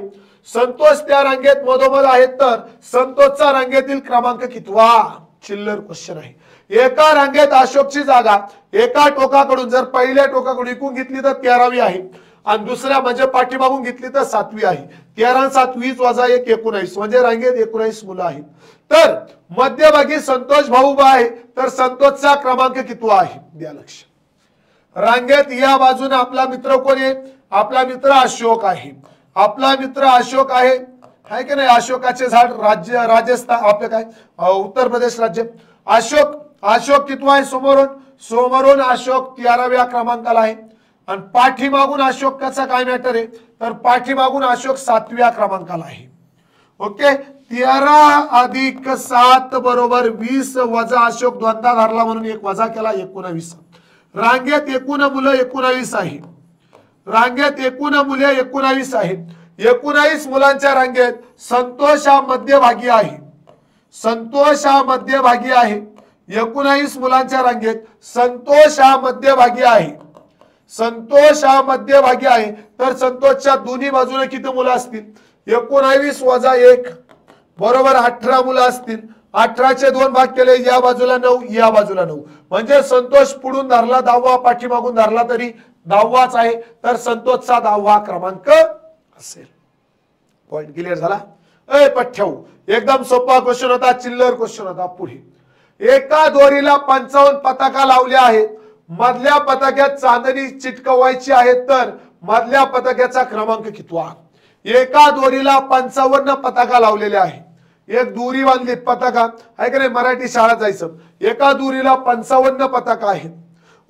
संतोष त्या रांगेत मधोमध आहेत तर संतोषचा रांगेतील क्रमांक कितवा. चिल्लर क्वेश्चन आहे. एका रांगेत अशोकची जागा एका टोकाकडून जर पहिल्या टोकाकडून इकून घेतली तर 13वी आहे आणि दुसऱ्या म्हणजे पाठीमागून घेतली तर 7वी आहे. 13 7 20 वजा 1 19 म्हणजे रांगेत 19 मुलं आहेत. तर मध्यभागी संतोष भाऊ उभा आहे तर संतोषचा क्रमांक कितवा आहे. द्या लक्ष. रांगेत या बाजूने आपला मित्र कोण आहे. आपला मित्र अशोक आहे. आपला मित्र अशोक आहे की नाही. अशोकाचे झाड राजस्थान आपलं काय उत्तर प्रदेश राज्य. अशोक कितवा आहे समोरून अशोक 13व्या क्रमांकाला आहे. आणि पाठीमागून अशोकाचा काय मॅटर आहे तर पाठीमागून अशोक 7व्या क्रमांकाला आहे. ओके 13 अधिक 7 बरोबर 20 वजा अशोक दोनदा धरला म्हणून एक वजा केला 19. रांगेत एकूण मुलं 19 आहे. रांगेत एकूण मुले 19 आहेत. 19 मुलांच्या रांगेत संतोष हा मध्यभागी आहे. संतोष हा मध्यभागी आहे. 19 मुलांच्या रांगेत संतोष हा मध्यभागी आहे. संतोष हा मध्यभागी आहे तर संतोषच्या दोन्ही बाजूने किती मुलं असतील 19 वजा 1 बरोबर 18 मुलं असतील. 18चे 2 भाग केले या बाजूला 9 या बाजूला 9 म्हणजे संतोष पुढून धरला 10वा पाठीमागून धरला तरी 10वाच आहे तर संतोषचा 10वा क्रमांक असेल. पॉइंट क्लिअर झाला. पठ्याऊ एकदम सोपा क्वेश्चन होता. चिल्लर क्वेश्चन होता. पुढे एका दोरीला 55 पताका लावल्या आहेत. मधल्या पताक्यात चांदणी चिटकवायची आहे तर मधल्या पताक्याचा क्रमांक कितवा. एका दोरीला 55 पताका लावलेल्या आहे. एक दोरी बांधली पताका आहे का नाही मराठी शाळा जायचं. एका दोरीला 55 पताका आहेत.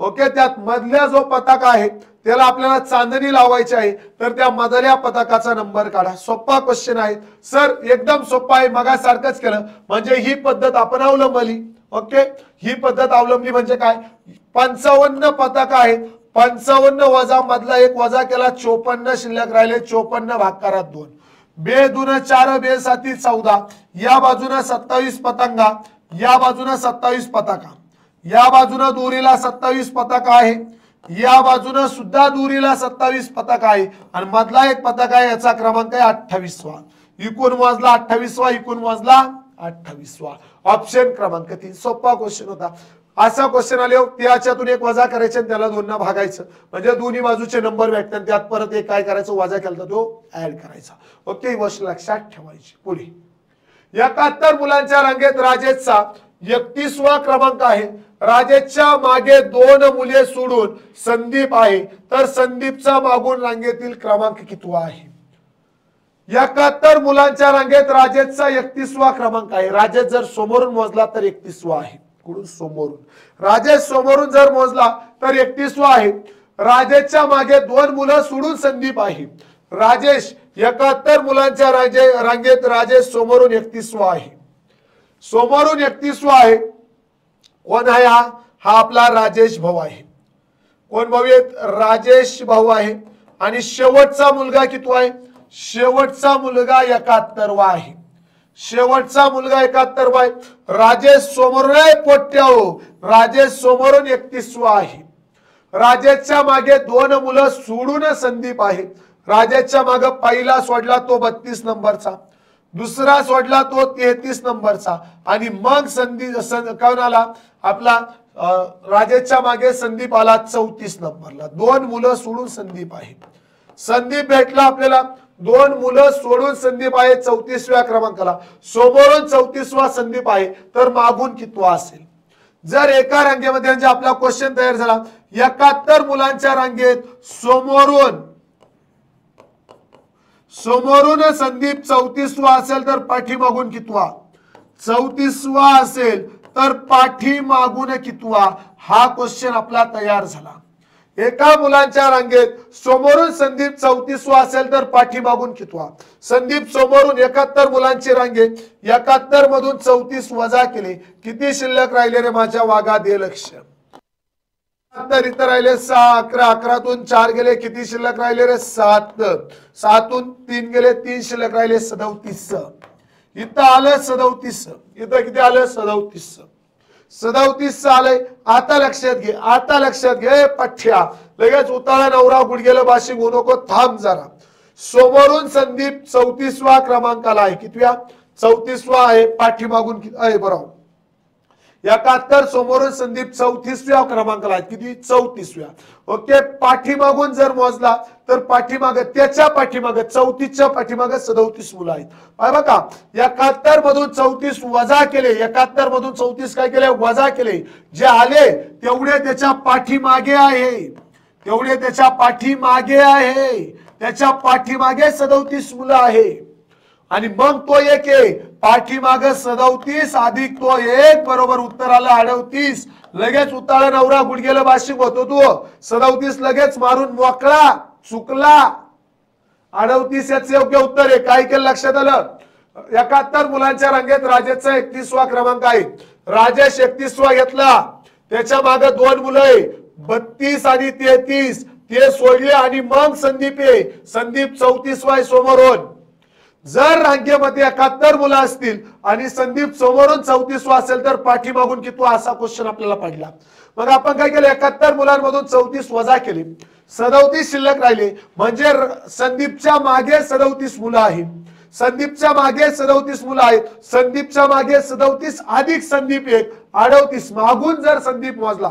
ओके त्यात मधल्या जो पताका आहे त्याला आपल्याला चांदणी लावायची आहे तर त्या मधल्या पताकाचा नंबर काढा. सोपा क्वेश्चन आहे सर एकदम सोपा आहे. मगासारखंच केलं म्हणजे ही पद्धत आपण अवलंबली. ओके ही पद्धत अवलंबली म्हणजे काय 55 पताका आहेत. 55 वजा मधला एक वजा केला 54 शिल्लक राहिले. 54 भागाकारात 2 बे 2 4 बे 7 14 या बाजूने 27 पतंगा या बाजूने 27 पताका या बाजूने दोरीला 27 पताका आहे. या बाजूने सुद्धा दोरीला 27 पताका आहे आणि मधला एक पताका आहे याचा क्रमांक आहे 28वा. एकूण मोजला 28वा एकूण मोजला 28वा. ऑप्शन क्रमांक 3 सोपा क्वेश्चन होता. असा क्वेश्चन आले त्याच्यातून एक वजा करायचे आणि त्याला 2 भागायचं म्हणजे दोन्ही बाजूचे नंबर भेटतात. त्यात परत एक काय करायचं वजा केला तो ऍड करायचा. ओके ही गोष्ट लक्षात ठेवायची. पुढे 71 मुलांच्या रांगेत राजेशचा 31वा क्रमांक आहे. राजेशच्या मागे 2 मुले सोडून संदीप आहे तर संदीपचा मागून रांगेतील क्रमांक कितवा आहे. 71 मुलांच्या रांगेत राजेशचा 31वा क्रमांक आहे. राजेश जर समोरून मोजला तर 31वा आहे. कुठून समोरून राजेश समोरून जर मोजला तर 31वा आहे. राजेशच्या मागे 2 मुलं सोडून संदीप आहे. राजेश 71 मुलांच्या रांगेत राजेश समोरून 31वा आहे. समोरून 31वा आहे. कोण आहे हा आपला राजेश भाऊ आहे. कोण भाऊ आहेत राजेश भाऊ आहे. आणि शेवटचा मुलगा किती आहे शेवटचा मुलगा 71वा आहे. शेवटचा मुलगा 71वा आहे. राजेश समोरून पोट्याओ राजेश समोरून 31वा आहे. राजेशच्या मागे 2 मुलं सोडून संदीप आहे. राजेशच्या मागे पहिला सोडला तो 32 नंबरचा दुसरा सोडला तो 33 नंबरचा आणि मग संदीप कोण आला आपला राजेशच्या मागे संदीप आला 34 नंबरला. 2 मुलं सोडून संदीप आहे. संदीप भेटला आपल्याला 2 मुलं सोडून संदीप आहे 34व्या क्रमांकाला. समोरून 34वा संदीप आहे तर मागून कितवा असेल. जर एका रांगेमध्ये म्हणजे आपला क्वेश्चन तयार झाला 71 मुलांच्या रांगेत समोरून संदीप 34वा असेल तर पाठीमागून कितवा 34वा असेल तर पाठीमागून कितवा हा क्वेश्चन आपला तयार झाला. एका मुलांच्या रांगेत समोरून संदीप 34वा असेल तर पाठीमागून कितवा. संदीप समोरून 71 मुलांची रांगेत 71 मधून 34 वजा केले किती शिल्लक राहिले रे माझ्या वागा दे लक्ष. तर इथं राहिले 6 11 11तून 4 गेले किती शिल्लक राहिले रे 7 7तून 3 गेले 3 शिल्लक राहिले 37. इथं आलं 37 इथं किती आलं 37 आलंय. आता लक्षात घे पठ्या लगेच उताळा नवरा गुडघेला बाशिंग होऊ नको थांब जरा. समोरून संदीप 34वा क्रमांकाला आहे. कितव्या 34वा आहे. पाठीमागून आहे बरोबर 71 समोरून संदीप 34व्या क्रमांकाला आहे. किती 34व्या. ओके पाठीमागून जर मोजला तर पाठीमागे त्याच्या पाठीमागे 34च्या पाठीमागे 37 मुलं आहेत. बघा 71 मधून 34 वजा केले 71 मधून 34 काय केले वजा केले जे आले तेवढे त्याच्या पाठीमागे आहे. त्याच्या पाठीमागे 37 मुलं आहे आणि मग तो एक आहे पाठीमागे 37 अधिक तो 1 बरोबर उत्तर आलं 38 लगेच उताळा नवरा गुडघेला बाशिंग होतो तू 37 लगेच मारून मोकळा चुकला 38 याचे योग्य उत्तर आहे. काय केलं लक्षात आलं? 71 मुलांच्या रांगेत राजेशचा 31वा क्रमांक आहे. राजेश 31वा घेतला, त्याच्या मागे 2 मुलं आहे 32 आणि 33 ते सोडले आणि मग संदीप आहे. संदीप 34वा आहे समोरून. जर रांगेमध्ये 71 मुलं असतील आणि संदीप समोरून 34वा असेल तर पाठीमागून किती असा क्वेश्चन आपल्याला पडला. मग आपण काय केलं 71 मुलांमधून 34 वजा केले 37 शिल्लक राहिले. म्हणजे संदीपच्या मागे 37 मुलं आहेत. संदीपच्या मागे 37 मुलं आहेत. संदीपच्या मागे 37 अधिक संदीप 1 38. मागून जर संदीप मोजला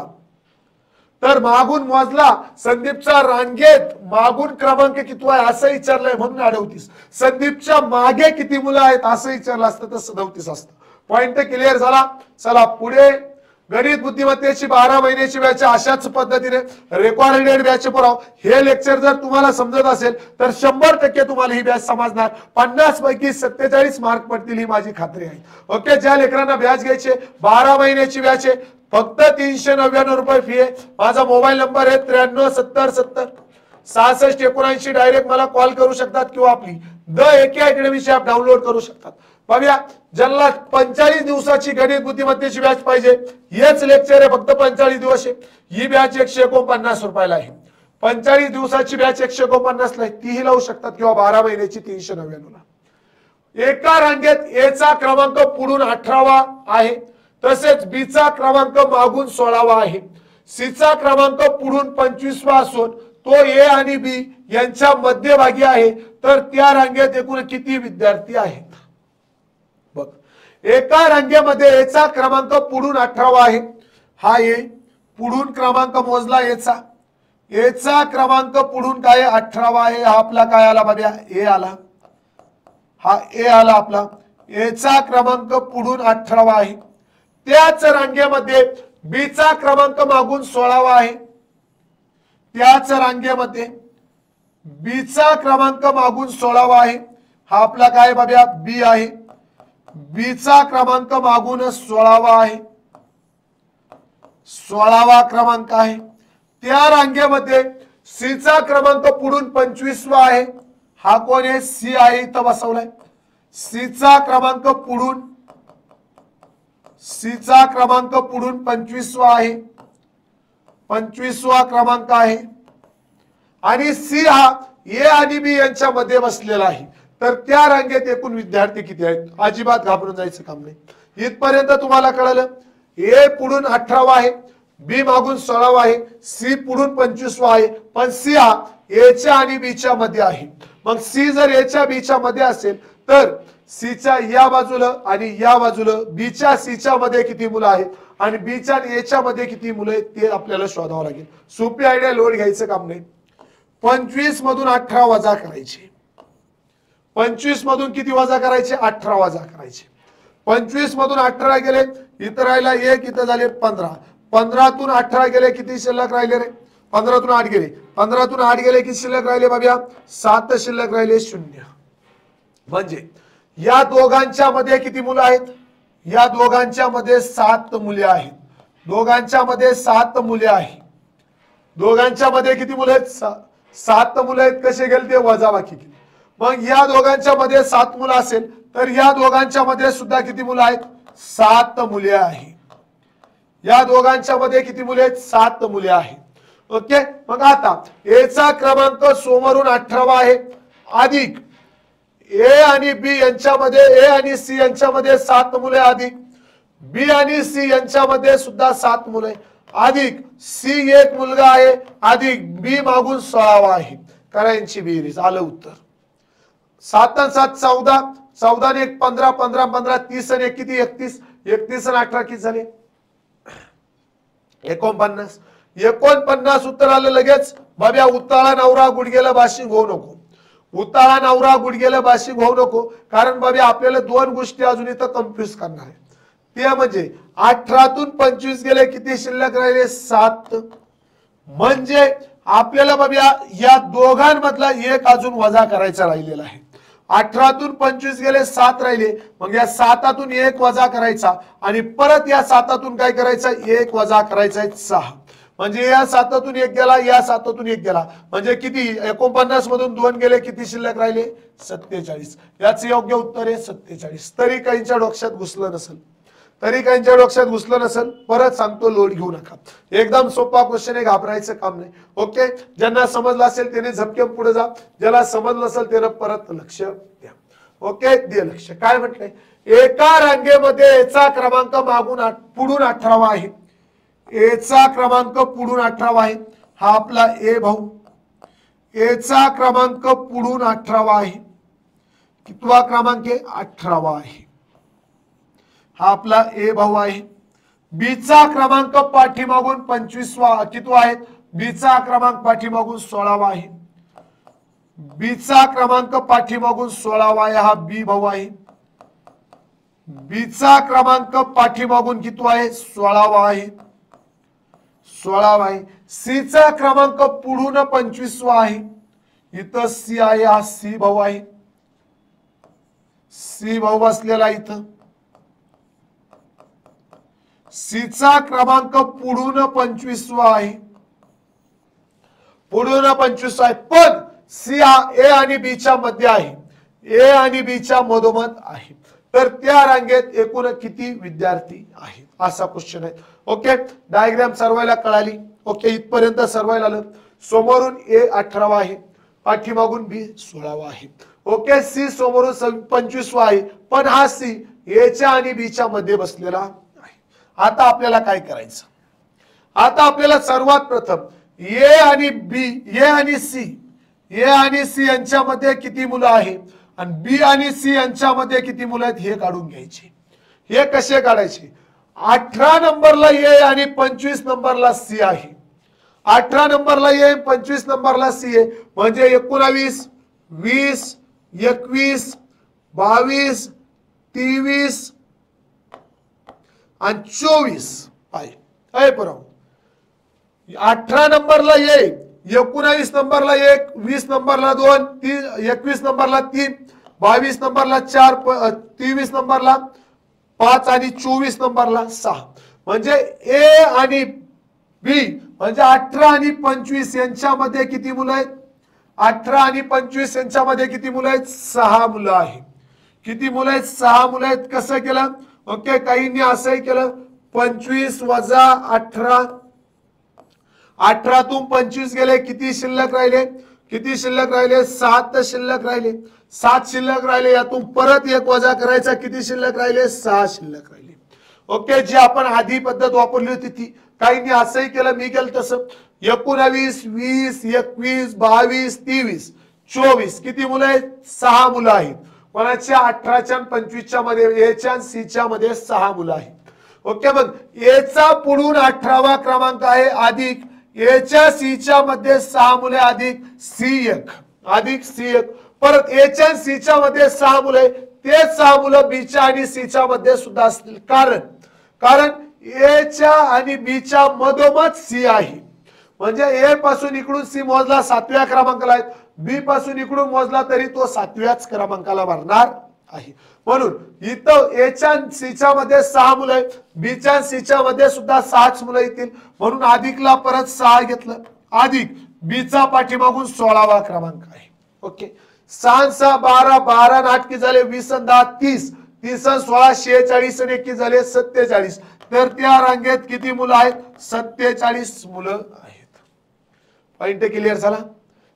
तर मागून मोजला संदीपच्या रांगेत मागून क्रमांक किती आहे असं विचारलंय म्हणून 38. संदीपच्या मागे किती मुलं आहेत असं विचारलं असतं तर 37 असतं. पॉइंट क्लिअर झाला. चला पुढे गणित बुद्धिमत्तेची 12 महिन्याची बॅच अशाच पद्धतीने रेकॉर्डेड बॅच पुराव. हे लेक्चर जर तुम्हाला समजत असेल तर 100% तुम्हाला ही बॅच समजणार. 50 पैकी 47 मार्क पडतील ही माझी खात्री आहे. ओके, ज्या लेकरांना बॅच घ्यायची 12 महिन्याची बॅच आहे फक्त 399 रुपये फी आहे. माझा मोबाईल नंबर आहे 9370706679. डायरेक्ट मला कॉल करू शकतात किंवा आपली द एके अकॅडमीची ऍप डाउनलोड करू शकतात. बघूया, ज्यांना 45 दिवसाची गणित बुद्धिमत्तेची बॅच पाहिजे हेच लेक्चर आहे फक्त 45 दिवस आहे. ही बॅच 149 रुपयाला आहे. 45 दिवसाची बॅच 149 ला आहे, तीही लावू शकतात किंवा 12 महिन्याची 399 ला. एका रांगेत एचा क्रमांक पुढून 18वा आहे तसेच बीचा क्रमांक मागून 16वा आहे. सीचा क्रमांक पुढून 25वा असून तो ए आणि बी यांच्या मध्यभागी आहे तर त्या रांगेत एकूण किती विद्यार्थी आहेत? बघ, एका रांगेमध्ये एचा क्रमांक पुढून 18वा आहे. हा ए पुढून क्रमांक मोजला एचा. एचा क्रमांक पुढून काय 18वा आहे. हा आपला काय आला बघा ए आला. हा ए आला आपला. एचा क्रमांक पुढून 18वा आहे. त्याच रांगेमध्ये बीचा क्रमांक मागून 16वा आहे. त्याच रांगेमध्ये बीचा क्रमांक मागून 16वा आहे. हा आपला काय बाबा बी आहे. बीचा क्रमांक मागून 16वा आहे. 16वा क्रमांक आहे. त्या रांगेमध्ये सीचा क्रमांक पुढून 25वा आहे. हा कोण आहे? सी आहे. इथं बसवलाय. सीचा क्रमांक पुढून 25वा आहे. 25वा क्रमांक आहे आणि सी हा ए आणि बी यांच्या मध्ये बसलेला आहे. तर त्या रांगेत एकूण विद्यार्थी किती आहेत? अजिबात घाबरून जायचं काम नाही. इथपर्यंत तुम्हाला कळलं. ए पुढून 18वा आहे, बी मागून 16वा आहे, सी पुढून 25वा आहे. पण सी हा एच्या आणि बीच्या मध्ये आहे. मग सी जर एच्या बीच्या मध्ये असेल तर सीच्या या बाजूला आणि या बाजूला बीच्या सीच्या मध्ये किती मुलं आहेत आणि बीच्या एच्या मध्ये किती मुलं आहेत ते आपल्याला शोधावं लागेल. सोपी आयडिया, लोड घ्यायचं काम नाही. 25 मधून 18 वजा करायचे. 25 मधून किती वजा करायचे? 18 वजा करायचे. 25 मधून 18 गेले, इथं राहिला 1, इथं झाले 15. 15तून 18 गेले, किती शिल्लक राहिले रे? 15तून 8 गेले. 15तून 8 गेले, किती शिल्लक राहिले बाबा? 7 शिल्लक राहिले, 0. म्हणजे या दोघांच्या मध्ये किती मुलं आहेत? या दोघांच्या मध्ये 7 मुले आहेत. दोघांच्या मध्ये 7 मुले आहेत. दोघांच्या मध्ये किती मुले आहेत? 7 मुले आहेत. कसे गेले ते वजाबाकी केले. मग या दोघांच्या मध्ये 7 मुलं असेल तर या दोघांच्या मध्ये सुद्धा किती मुलं आहेत? 7 मुले आहेत. या दोघांच्या मध्ये किती मुले आहेत? 7 मुले आहेत. ओके, मग आता एचा क्रमांक समोरून 18वा आहे अधिक ए आणि बी यांच्यामध्ये, ए आणि सी यांच्यामध्ये 7 मुले अधिक बी आणि सी यांच्यामध्ये सुद्धा 7 मुले अधिक सी एक मुलगा आहे अधिक बी मागून 16वा आहे. करा यांची बेरीज. आलं उत्तर. 7 आणि 7 14, 14 आणि 1 15, 15 15 30 आणि 1 किती? 31. 31 आणि 18 किती झाले? 49. 49 उत्तर आलं लगेच. बाब्या उताळा नवरा गुडघेला बाशिंग होऊ नको. उताळा नवरा गुडघेला बाशिंग होऊ नको. कारण बाबा आपल्याला 2 गोष्टी अजून इथं कन्फ्युज करणार आहे. ते म्हणजे 18तून 25 गेले, किती शिल्लक राहिले? 7. म्हणजे आपल्याला बाबा या दोघांमधला एक अजून वजा करायचा राहिलेला आहे. 18तून 25 गेले 7 राहिले, मग या 7तून 1 वजा करायचा आणि परत या 7तून काय करायचं 1 वजा करायचा 6. म्हणजे या 7तून 1 गेला, या 7तून 1 गेला, म्हणजे किती 49 मधून 2 गेले, किती शिल्लक राहिले 47. याचे योग्य उत्तर आहे 47. तरी काहींच्या डोक्यात घुसलं नसेल, परत सांगतो लोड घेऊ नका. एकदम सोपा क्वेश्चन आहे, घाबरायचं काम नाही. ओके, ज्यांना समजलं असेल त्याने झपक्यान पुढे जा, ज्याला समजलं असेल त्याने परत लक्ष द्या. ओके, दे लक्ष. काय म्हटलंय, एका रांगेमध्ये एचा क्रमांक मागून पुढून 18वा आहे. एचा क्रमांक पुढून 18वा आहे. हा आपला ए भाऊ, एचा क्रमांक पुढून 18वा आहे. कितवा क्रमांक आहे 18वा आहे. हा आपला ए भाऊ आहे. बीचा क्रमांक पाठीमागून 25वा कितवा आहे, बीचा क्रमांक पाठीमागून 16वा आहे. बीचा क्रमांक पाठीमागून 16वा आहे. हा बी भाऊ आहे. बीचा क्रमांक पाठीमागून कितवा आहे 16वा आहे. 16वा आहे. सीचा क्रमांक पुढून 25वा आहे. इथं सी आहे. हा सी भाऊ आहे. सी भाऊ बसलेला इथं. सीचा क्रमांक पुढून 25वा आहे. पुढून 25 आहे, पण सी हा ए आणि बी च्या मध्ये आहे. ए आणि बी च्या मधोमध आहे. तर त्या रांगेत एकूण किती विद्यार्थी आहेत असा क्वेश्चन आहे. ओके, डायग्राम सर्वायला कळाली. ओके, इथपर्यंत सर्वायला आलं. समोरून ए 18वा आहे, पाठीमागून बी 16वा आहे. ओके, सी समोरून 25वा आहे, पण हा सी एच्या आणि बी च्या मध्ये बसलेला आहे. आता आपल्याला काय करायचं, आता आपल्याला सर्वात प्रथम ए आणि बी, ए आणि सी यांच्यामध्ये किती मुलं आहेत आणि बी आणि सी यांच्यामध्ये किती मुलं आहेत हे काढून घ्यायचे. हे कसे काढायचे, 18 नंबरला ए आणि 25 नंबरला सी आहे. 18 नंबरला ए, 25 नंबरला सी आहे, म्हणजे 19, 20, 21, 22, 23 आणि 24 आहे. परव 18 नंबरला ए, 19 नंबरला 1, 20 नंबरला 2, 21 नंबरला 3, 22 नंबरला 4, 23 नंबरला 5 आणि 24 नंबरला 6. म्हणजे ए आणि बी म्हणजे 18 आणि 25 यांच्यामध्ये किती मुलं आहेत, 18 आणि 25 यांच्यामध्ये किती मुलं आहेत, 6 मुलं आहेत. किती मुलं आहेत, 6 मुलं आहेत. कसं केलं, ओके, काहींनी असंही केलं, 25 वजा 18, 18तून 25 गेले, किती शिल्लक राहिले, 7 शिल्लक राहिले. 7 शिल्लक राहिले, यातून परत 1 वजा करायचा, किती शिल्लक राहिले, 6 शिल्लक राहिले. ओके, जी आपण आधी पद्धत वापरली होती ती. काहींनी असंही केलं, मी केलं तसं. 19, 20, 21, 22, 23, 24 किती मुलं आहेत, 6 मुलं आहेत. कोणाच्या 18च्या आणि 25च्या मध्ये, एच्या आणि सीच्या मध्ये 6 मुलं आहेत. ओके, मग एचा पुढून 18वा क्रमांक आहे, अधिक एच्या सीच्या मध्ये 6 मुले, अधिक सी1 परत एच्या आणि सीच्या मध्ये 6 मुले, ते 6 मुलं बीच्या आणि सीच्या मध्ये सुद्धा असतील. कारण एच्या आणि बीच्या मधोमध सी आहे. म्हणजे ए पासून इकडून सी मोजला 7व्या क्रमांकाला आहे, बी पासून इकडून मोजला तरी तो 7व्याच क्रमांकाला भरणार आहे. म्हणून इथं एच्या सीच्या मध्ये 6 मुलं आहेत, बीच्या सीच्या मध्ये सुद्धा 6 मुलं येतील. म्हणून अधिकला परत 6 घेतलं, अधिक बीचा पाठीमागून 16वा क्रमांक आहे. ओके, 6 6 12, 12 8 की झाले 20 आणि 10 30, 30 आणि 16 46 आणि 21 झाले 47. तर त्या रांगेत किती मुलं आहेत, 47 मुलं आहेत. पॉइंट क्लिअर झाला.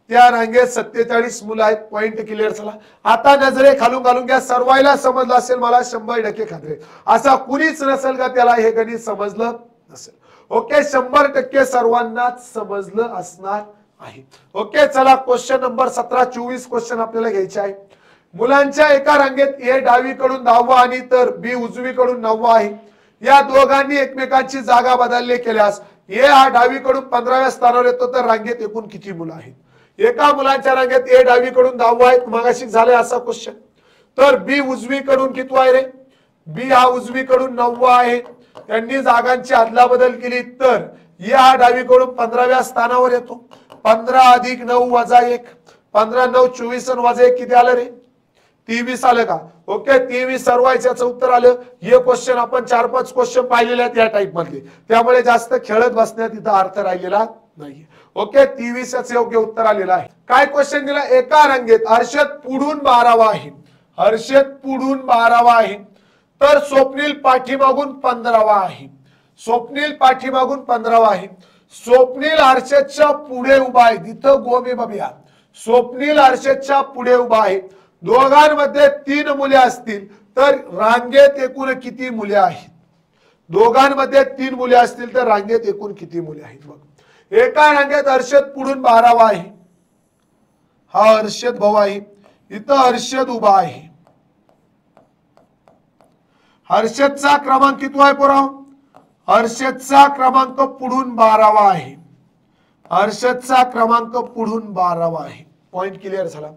त्या रांगेत 47 मुलं आहेत. पॉइंट क्लिअर झाला. आता नजरे खालून घालून घ्या. सर्वायला समजलं असेल, मला 100% खात्री, असा कुणीच नसेल का त्याला हे गणित समजलं नसेल. ओके, 100% सर्वांनाच समजलं असणार आहे. ओके, चला क्वेश्चन नंबर 17, 24 क्वेश्चन आपल्याला घ्यायचे आहे. मुलांच्या एका रांगेत ए डावीकडून 9वा आणि तर बी उजवीकडून 9वा आहे. या दोघांनी एकमेकांची जागा बदलले केल्यास ए हा डावीकडून 15व्या स्थानावर येतो, तर रांगेत एकूण किती मुलं आहेत. एका मुलांच्या रांगेत ए डावीकडून 9वा आहे, मगाशी झाले असा क्वेश्चन. तर बी उजवीकडून किती आहे रे, बी हा उजवीकडून 9वा आहे. त्यांनी जागांची अदलाबदल केली तर ए हा डावीकडून 15व्या स्थानावर येतो. 15 अधिक 9 वजा 1, 15 9 24 आणि वजा 1 किती आलं रे, 23 आलं का? ओके, 23 सर्व याचं उत्तर आलं. हे क्वेश्चन आपण 4-5 क्वेश्चन पाहिलेले आहेत या टाइप मधले, त्यामुळे जास्त खेळत बसण्यात इथं अर्थ राहिलेला नाहीये. ओके, 23 योग्य उत्तर आलेलं आहे. काय क्वेश्चन दिला? एका रांगेत हर्षद पुढून 12वा आहे. हर्षद पुढून 12वा आहे, तर स्वप्नील पाठीमागून 15वा आहे. स्वप्नील पाठीमागून 15वा आहे. स्वप्नील हर्षदच्या पुढे उभा आहे. तिथं गोमे बघूया. स्वप्नील हर्षदच्या पुढे उभा आहे. दोघांमध्ये 3 मुले असतील तर रांगेत एकूण किती मुले आहेत? दोघांमध्ये 3 मुले असतील तर रांगेत एकूण किती मुले आहेत? बघ, एका रांगेत हर्षद पुढून 12वा आहे. हा हर्षद भाऊ आहे. इथं हर्षद उभा आहे. हर्षदचा क्रमांक किती आहे पोराव? हर्षदचा क्रमांक पुढून 12वा आहे. हर्षदचा क्रमांक पुढून 12वा आहे. पॉइंट क्लिअर झाला.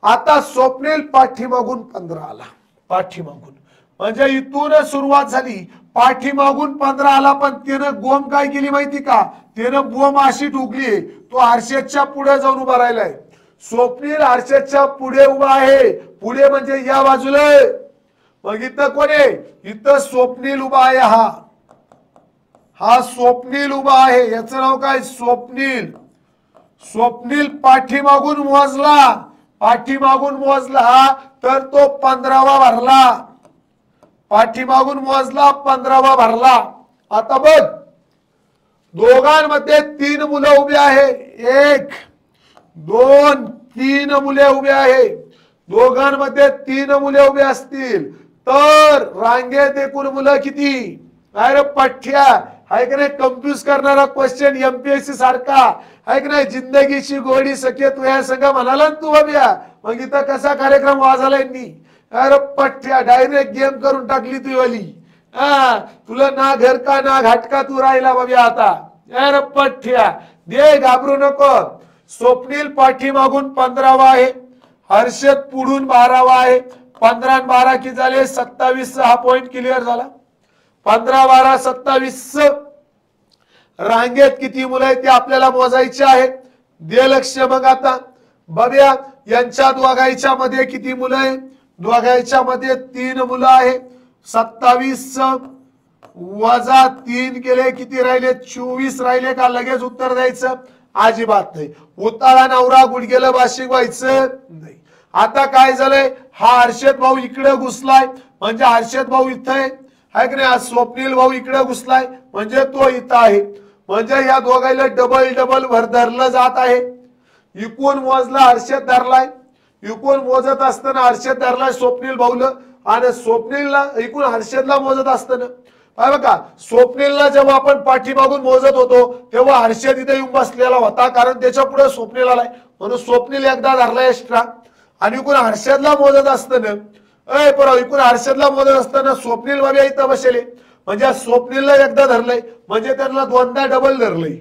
आता स्वप्नील पाठीमागून 15 आला. पाठीमागून म्हणजे इथून सुरुवात झाली, पाठीमागून 15 आला, पण त्यानं गोम काय केली माहिती का? त्यानं बोम अशी ठोकली, तो हर्षदच्या पुढे जाऊन उभा राहिलाय. स्वप्नील हर्षदच्या पुढे उभा आहे. पुढे म्हणजे या बाजूला. मग इथं कोण आहे? इथं स्वप्नील उभा आहे. हा स्वप्नील उभा आहे. याचं नाव काय? स्वप्नील. स्वप्नील पाठीमागून मोजला, पाठीमागून मोजला तर तो 15वा भरला. पाठीमागून मोजला, 15वा भरला. आता बघ, दोघांमध्ये 3 मुलं उभी आहे. 1 2 3 मुले उभी आहे. दोघांमध्ये 3 मुले उभी असतील तर रांगेत एकूण मुलं किती? अरे पठ्या, आहे की नाही? कन्फ्यूज करणारा क्वेश्चन एमपीएससी सारखा आहे की नाही? जिंदगीची गोडी सखे तू या संघ म्हणाला ना तू बाब्या. मग इथं कसा कार्यक्रम वाजला यांनी? अरे पठ्या, डायरेक्ट गेम करून टाकली तू वाली. तुला ना घर का ना घाटका तू राहिला बाब्या आता. अरे पठ्या दे, घाबरू नको. स्वप्नील पाठीमागून 15वा आहे. हर्षद पुढून 12वा आहे. 15 आणि 12 किती झाले? 27. हा पॉइंट क्लिअर झाला. 15 12 27. रांगेत किती मुलं आहेत ते आपल्याला मोजायचे आहेत. दे लक्ष. मग आता बघूया यांच्या दोघांच्या मध्ये किती मुलं आहे? दोघांच्या मध्ये 3 मुलं आहे. 27 वजा 3 केले किती राहिले? 24 राहिले का? लगेच उत्तर द्यायचं? अजिबात नाही. उताळा नवरा गुडघेला भाषिक व्हायचं नाही. आता काय झालंय? हा हर्षद भाऊ इकडे घुसलाय म्हणजे हर्षद भाऊ इथं आहे की नाही? स्वप्नील भाऊ इकडे घुसलाय म्हणजे तो इथं आहे. म्हणजे या दोघांना डबल डबल भर धरलं जात आहे. इकून मोजला हर्षद धरलाय. इकून मोजत असताना हर्षद धरलाय स्वप्नील भाऊला, आणि स्वप्नीलला इकून हर्षदला मोजत असताना बघा, स्वप्नीलला जेव्हा आपण पाठीमागून मोजत होतो तेव्हा हर्षद इथे येऊन बसलेला होता, कारण त्याच्या पुढे स्वप्नील आलाय म्हणून स्वप्नील एकदा धरलाय एक्स्ट्रा. आणि इकून हर्षदला मोजत असताना इकून हर्षदला मोजत असताना स्वप्नील बाबा इथं बसले म्हणजे स्वप्नीलला एकदा धरलंय म्हणजे त्यांना 2दा डबल धरलंय.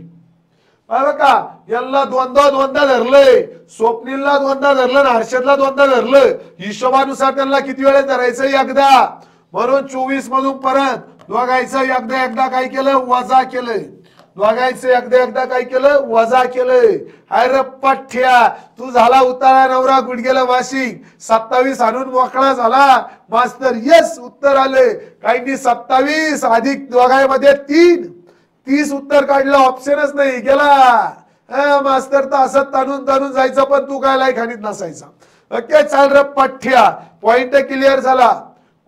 बघा, यांना 2दा धरलंय. स्वप्नीलला 2दा धरलं आणि हर्षदला 2दा धरलं. हिशोबानुसार त्यांना किती वेळेस धरायचं? एकदा. म्हणून 24 मधून परत दोघायचं एकदा काय केलं? वजा केलंय. दोघायचं एकदा काय केलं? वजा केलंय. अरे पठ्या, तू झाला उतारा नवरा गुडघेला वाशिक. 27 आणून मोकळा झाला मास्तर. येस, उत्तर आले. काहींनी 27 अधिक दोघांमध्ये 3, 30 उत्तर काढलं. ऑप्शनच नाही. गेला मास्तर. तर असं ताणून जायचं, पण तू काय लायक खाणीत नसायचा. ओके, चाल रे पठ्या. पॉइंट क्लिअर झाला.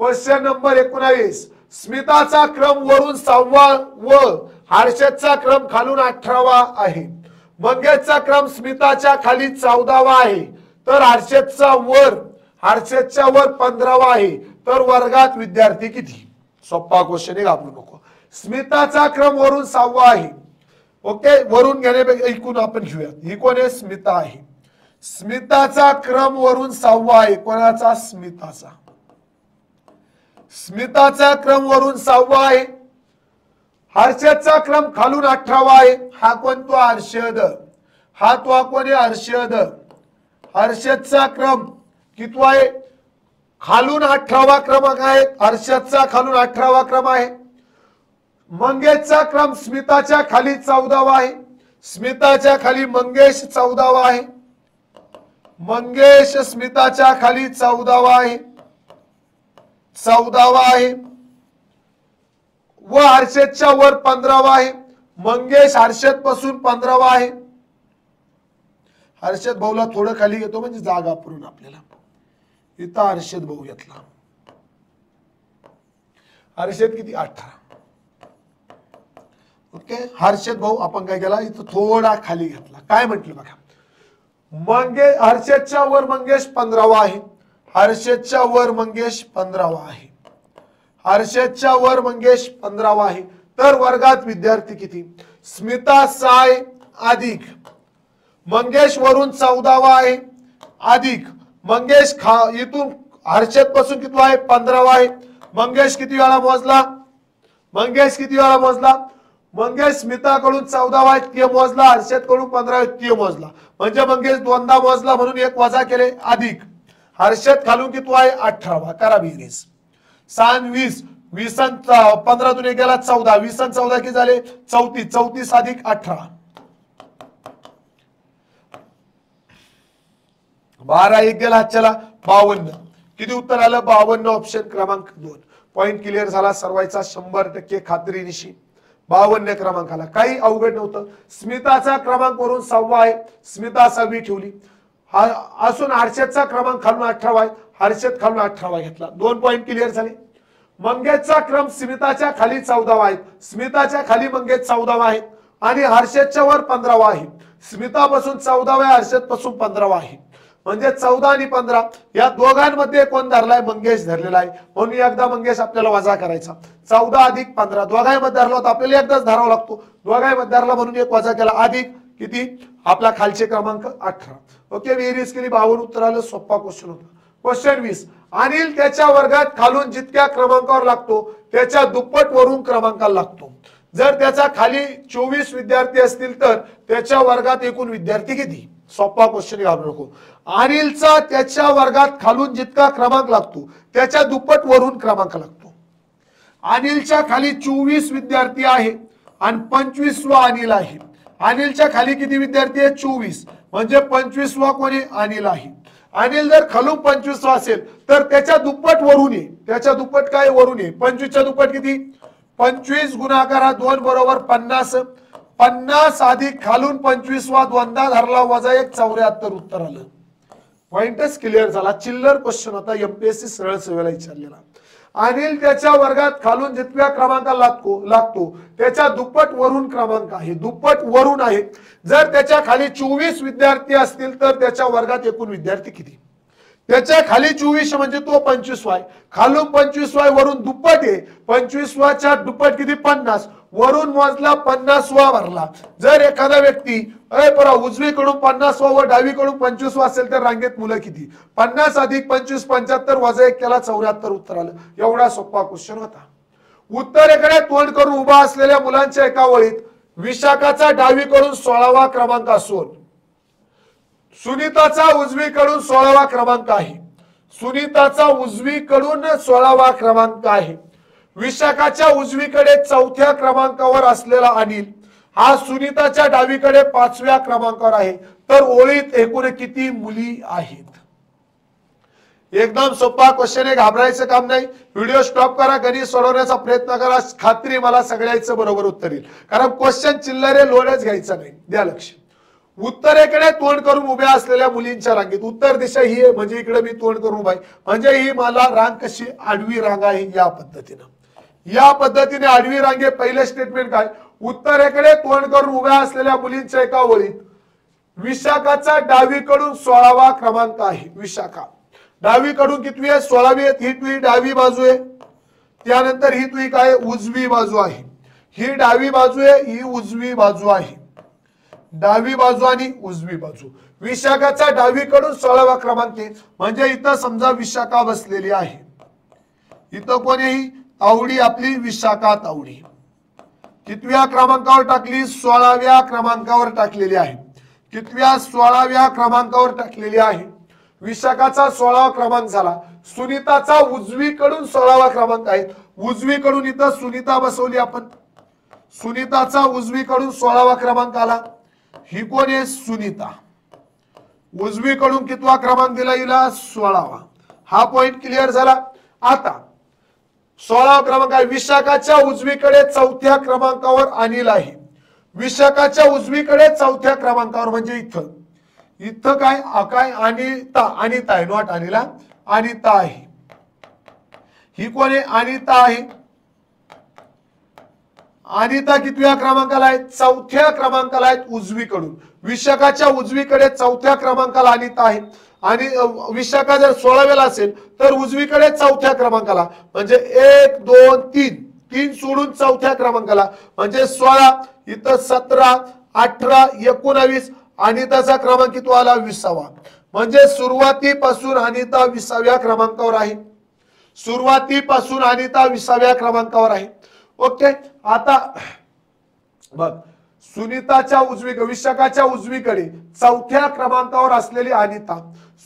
Question number 19. स्मिताचा क्रम वरून 6वा व हर्षदचा क्रम खालून 18वा आहे. मंगेशचा क्रम स्मिताच्या खाली 14वा आहे, तर हर्षदच्या वर 15वा आहे. तर वर्गात विद्यार्थी किती? सोपा क्वेश्चन आहे, घाबरू नको. स्मिताचा क्रम वरून 6वा आहे. ओके, वरून घेण्यापेक्षा ऐकून आपण घेऊयात. ही कोण आहे? स्मिता आहे. स्मिताचा क्रम वरून 6वा आहे. कोणाचा? स्मिताचा. स्मिताचा क्रम वरून 6वा आहे. हर्षदचा क्रम खालून 18वा आहे. हा कोण? तो हर्षद. हा तो कोण आहे? हर्षद. हर्षदचा क्रम किती आहे? खालून 18वा क्रमांक आहे. हर्षदचा खालून 18वा क्रम आहे. मंगेशचा क्रम स्मिताच्या खाली 14वा आहे. स्मिताच्या खाली मंगेश 14वा आहे. मंगेश स्मिताच्या खाली 14वा आहे, 14वा आहे व हर्षदच्या वर 15वा आहे. मंगेश हर्षद पासून 15वा आहे. हर्षद भाऊला थोडं खाली घेतो म्हणजे जागा पुरून आपल्याला. इथं हर्षद भाऊ घेतला. हर्षद किती 18. ओके, हर्षद भाऊ आपण काय केला इथं थोडा खाली घेतला. काय म्हटलं बघा, मंगेश हर्षदच्या वर मंगेश 15वा आहे. हर्षदच्या वर मंगेश 15वा आहे. हर्षदच्या वर मंगेश 15वा आहे. तर वर्गात विद्यार्थी किती? स्मिता 6 अधिक मंगेश वरून 14वा आहे अधिक मंगेश इथून हर्षद पासून किती आहे 15वा आहे. मंगेश किती वेळा मोजला? मंगेश किती वेळा मोजला? मंगेश स्मिताकडून 14वा आहे ते मोजला, हर्षद कडून 15 ते मोजला. म्हणजे मंगेश दोनदा मोजला म्हणून एक वजा केले अधिक हर्षद खालून किती आहे 18वा. करा बेरीज. 6 20 20 15 तून गेला 14 20 14 किती झाले 34 34 अधिक 18 12 एक गेला चला 52. किती उत्तर आलं 52. ऑप्शन क्रमांक 2. पॉइंट क्लिअर झाला सर्वांचा 100% खात्रीनिशी. 52 क्रमांकाला काही अवघड नव्हतं. स्मिताचा क्रमांक वरून 6वा आहे, स्मिता 6वी ठेवली. असून हर्षदचा क्रमांक खालून 18वा आहे, हर्षद खालून 18वा घेतला. 2 पॉइंट क्लिअर झाले. मंगेशचा क्रम स्मिताच्या खाली 14वा आहे, स्मिताच्या खाली मंगेश 14वा आहे आणि हर्षदच्या वर 15वा आहे. स्मितापासून 14वा आहे, हर्षद पासून 15वा आहे. म्हणजे 14 आणि 15 या दोघांमध्ये कोण धरलाय? मंगेश धरलेला आहे. म्हणून एकदा मंगेश आपल्याला वजा करायचा. 14 अधिक 15 दोघांमध्ये धरला होता, आपल्याला एकदाच धरावा लागतो. दोघांमध्ये धरला म्हणून एक वजा केला अधिक किती आपला खालचे क्रमांक 18. ओके, बेरीज केली 52 उत्तर आलं. सोपा क्वेश्चन होता. क्वेश्चन 20. अनिल त्याच्या वर्गात खालून जितक्या क्रमांकावर लागतो त्याच्या दुप्पट वरून क्रमांकाला लागतो. जर त्याचा खाली 24 विद्यार्थी असतील तर त्याच्या वर्गात एकूण विद्यार्थी किती? सोपा क्वेश्चन घालू नको. अनिलचा त्याच्या वर्गात खालून जितका क्रमांक लागतो त्याच्या दुप्पट वरून क्रमांक लागतो. अनिलच्या खाली 24 विद्यार्थी आहे आणि 25वा अनिल आहे. अनिलच्या खाली किती विद्यार्थी आहे? 24. म्हणजे 25वा कोणी? अनिल आहे. अनिल जर खालून 25वा असेल तर त्याच्या दुप्पट वरून आहे. त्याच्या दुप्पट काय? वरून आहे. 25च्या दुप्पट किती? 25 गुणाकार 2 बरोबर 50. 50 अधिक खालून 25वा दोनदा धरला वजा 1 74 उत्तर आलं. पॉइंटच क्लिअर झाला. चिल्लर क्वेश्चन होता, एमपीएससी सरळ सेवेला विचारलेला. अनिल त्याच्या वर्गात खालून जितक्या क्रमांकाला लागतो त्याच्या दुप्पट वरून क्रमांक आहे. दुप्पट वरून आहे. जर त्याच्या खाली 24 विद्यार्थी असतील तर त्याच्या वर्गात एकूण विद्यार्थी किती? त्याच्या खाली 24 म्हणजे तो 25वा आहे, खालून 25वा आहे, वरून दुप्पट आहे. 25वाच्या दुप्पट किती? 50. वरून मोजला 50वा भरला. जर एखादा व्यक्ती उजवीकडून 50वा व डावीकडून 25वा असेल तर रांगेत मुलं किती? 50 अधिक 25 75 वजा 1 केला 74 उत्तर आलं. एवढा सोपा क्वेश्चन होता. उत्तरेकडे तोंड करून उभा असलेल्या मुलांच्या एका वळीत विशाखाचा डावीकडून 16वा क्रमांक असून सुनीताचा उजवीकडून 16वा क्रमांक आहे. सुनीताचा उजवीकडून 16वा क्रमांक आहे. विशाखाच्या उजवीकडे 4थ्या क्रमांकावर असलेला अनिल हा सुनीताच्या डावीकडे 5व्या क्रमांकावर आहे. तर ओळीत एकूण किती मुली आहेत? एकदम सोपा क्वेश्चन आहे, घाबरायचं काम नाही. व्हिडिओ स्टॉप करा, गणित सोडवण्याचा प्रयत्न करा. खात्री मला सगळ्याचं बरोबर उत्तर येईल, कारण क्वेश्चन चिल्लरे लोडच घ्यायचा नाही. द्या लक्ष. उत्तरेकडे तोंड करून उभ्या असलेल्या मुलींच्या रांगेत उत्तर दिशा ही आहे, म्हणजे इकडे मी तोंड करून उभा आहे, म्हणजे ही मला रांग कशी आडवी रांग आहे. या पद्धतीने आडवी रांगे. पहिले स्टेटमेंट काय? उत्तरेकडे तोंड करून उभ्या असलेल्या मुलींच्या एका वळीत विशाखाचा डावीकडून 16वा क्रमांक आहे. विशाखा डावीकडून कितवी आहे? 16वी आहे. ही तुझी डावी बाजू आहे. त्यानंतर ही तुझी काय? उजवी बाजू आहे. ही डावी बाजू आहे, ही उजवी बाजू आहे. डावी बाजू आणि उजवी बाजू. विशाखाचा डावीकडून 16वा क्रमांक आहे, म्हणजे इथं समजा विशाखा बसलेली आहे. इथं कोणी? तावडी आपली विशाखा तावडी. कितव्या क्रमांकावर टाकली? 16व्या क्रमांकावर टाकलेली आहे. कितव्या? 16व्या क्रमांकावर टाकलेली आहे. विशाखाचा 16वा क्रमांक झाला. सुनीताचा उजवीकडून 16वा क्रमांक आहे. उजवीकडून इथं सुनीता बसवली आपण. सुनीताचा उजवीकडून 16वा क्रमांक आला. ही कोण आहे? सुनीता. उजवीकडून कितवा क्रमांक दिला हिला 16वा. हा पॉइंट क्लिअर झाला. आता 16वा क्रमांक आहे. विशाखाच्या उजवीकडे चौथ्या क्रमांकावर अनिल आहे. विशाखाच्या उजवीकडे चौथ्या क्रमांकावर म्हणजे इथं इथं काय काय अनिता अनिता आहे. नॉट अनिला अनिता आहे. ही कोण आहे? अनिता आहे. अनिता कितव्या क्रमांकाला आहे? चौथ्या क्रमांकाला आहेत उजवीकडून. विशाखाच्या उजवीकडे चौथ्या क्रमांकाला अनिता आहे आणि विशाखा जर 16व्याला असेल तर उजवीकडे चौथ्या क्रमांकाला म्हणजे 1 2 3 3 सोडून चौथ्या क्रमांकाला म्हणजे 16. इथं 17 18 19 अनिताचा क्रमांक किती आला? 20वा. म्हणजे सुरुवातीपासून अनिता 20व्या क्रमांकावर आहे. सुरुवातीपासून अनिता 20व्या क्रमांकावर आहे. ओके. आता बघ सुनीताच्या विशाखाच्या उजवीकडे चौथ्या क्रमांकावर असलेली अनिता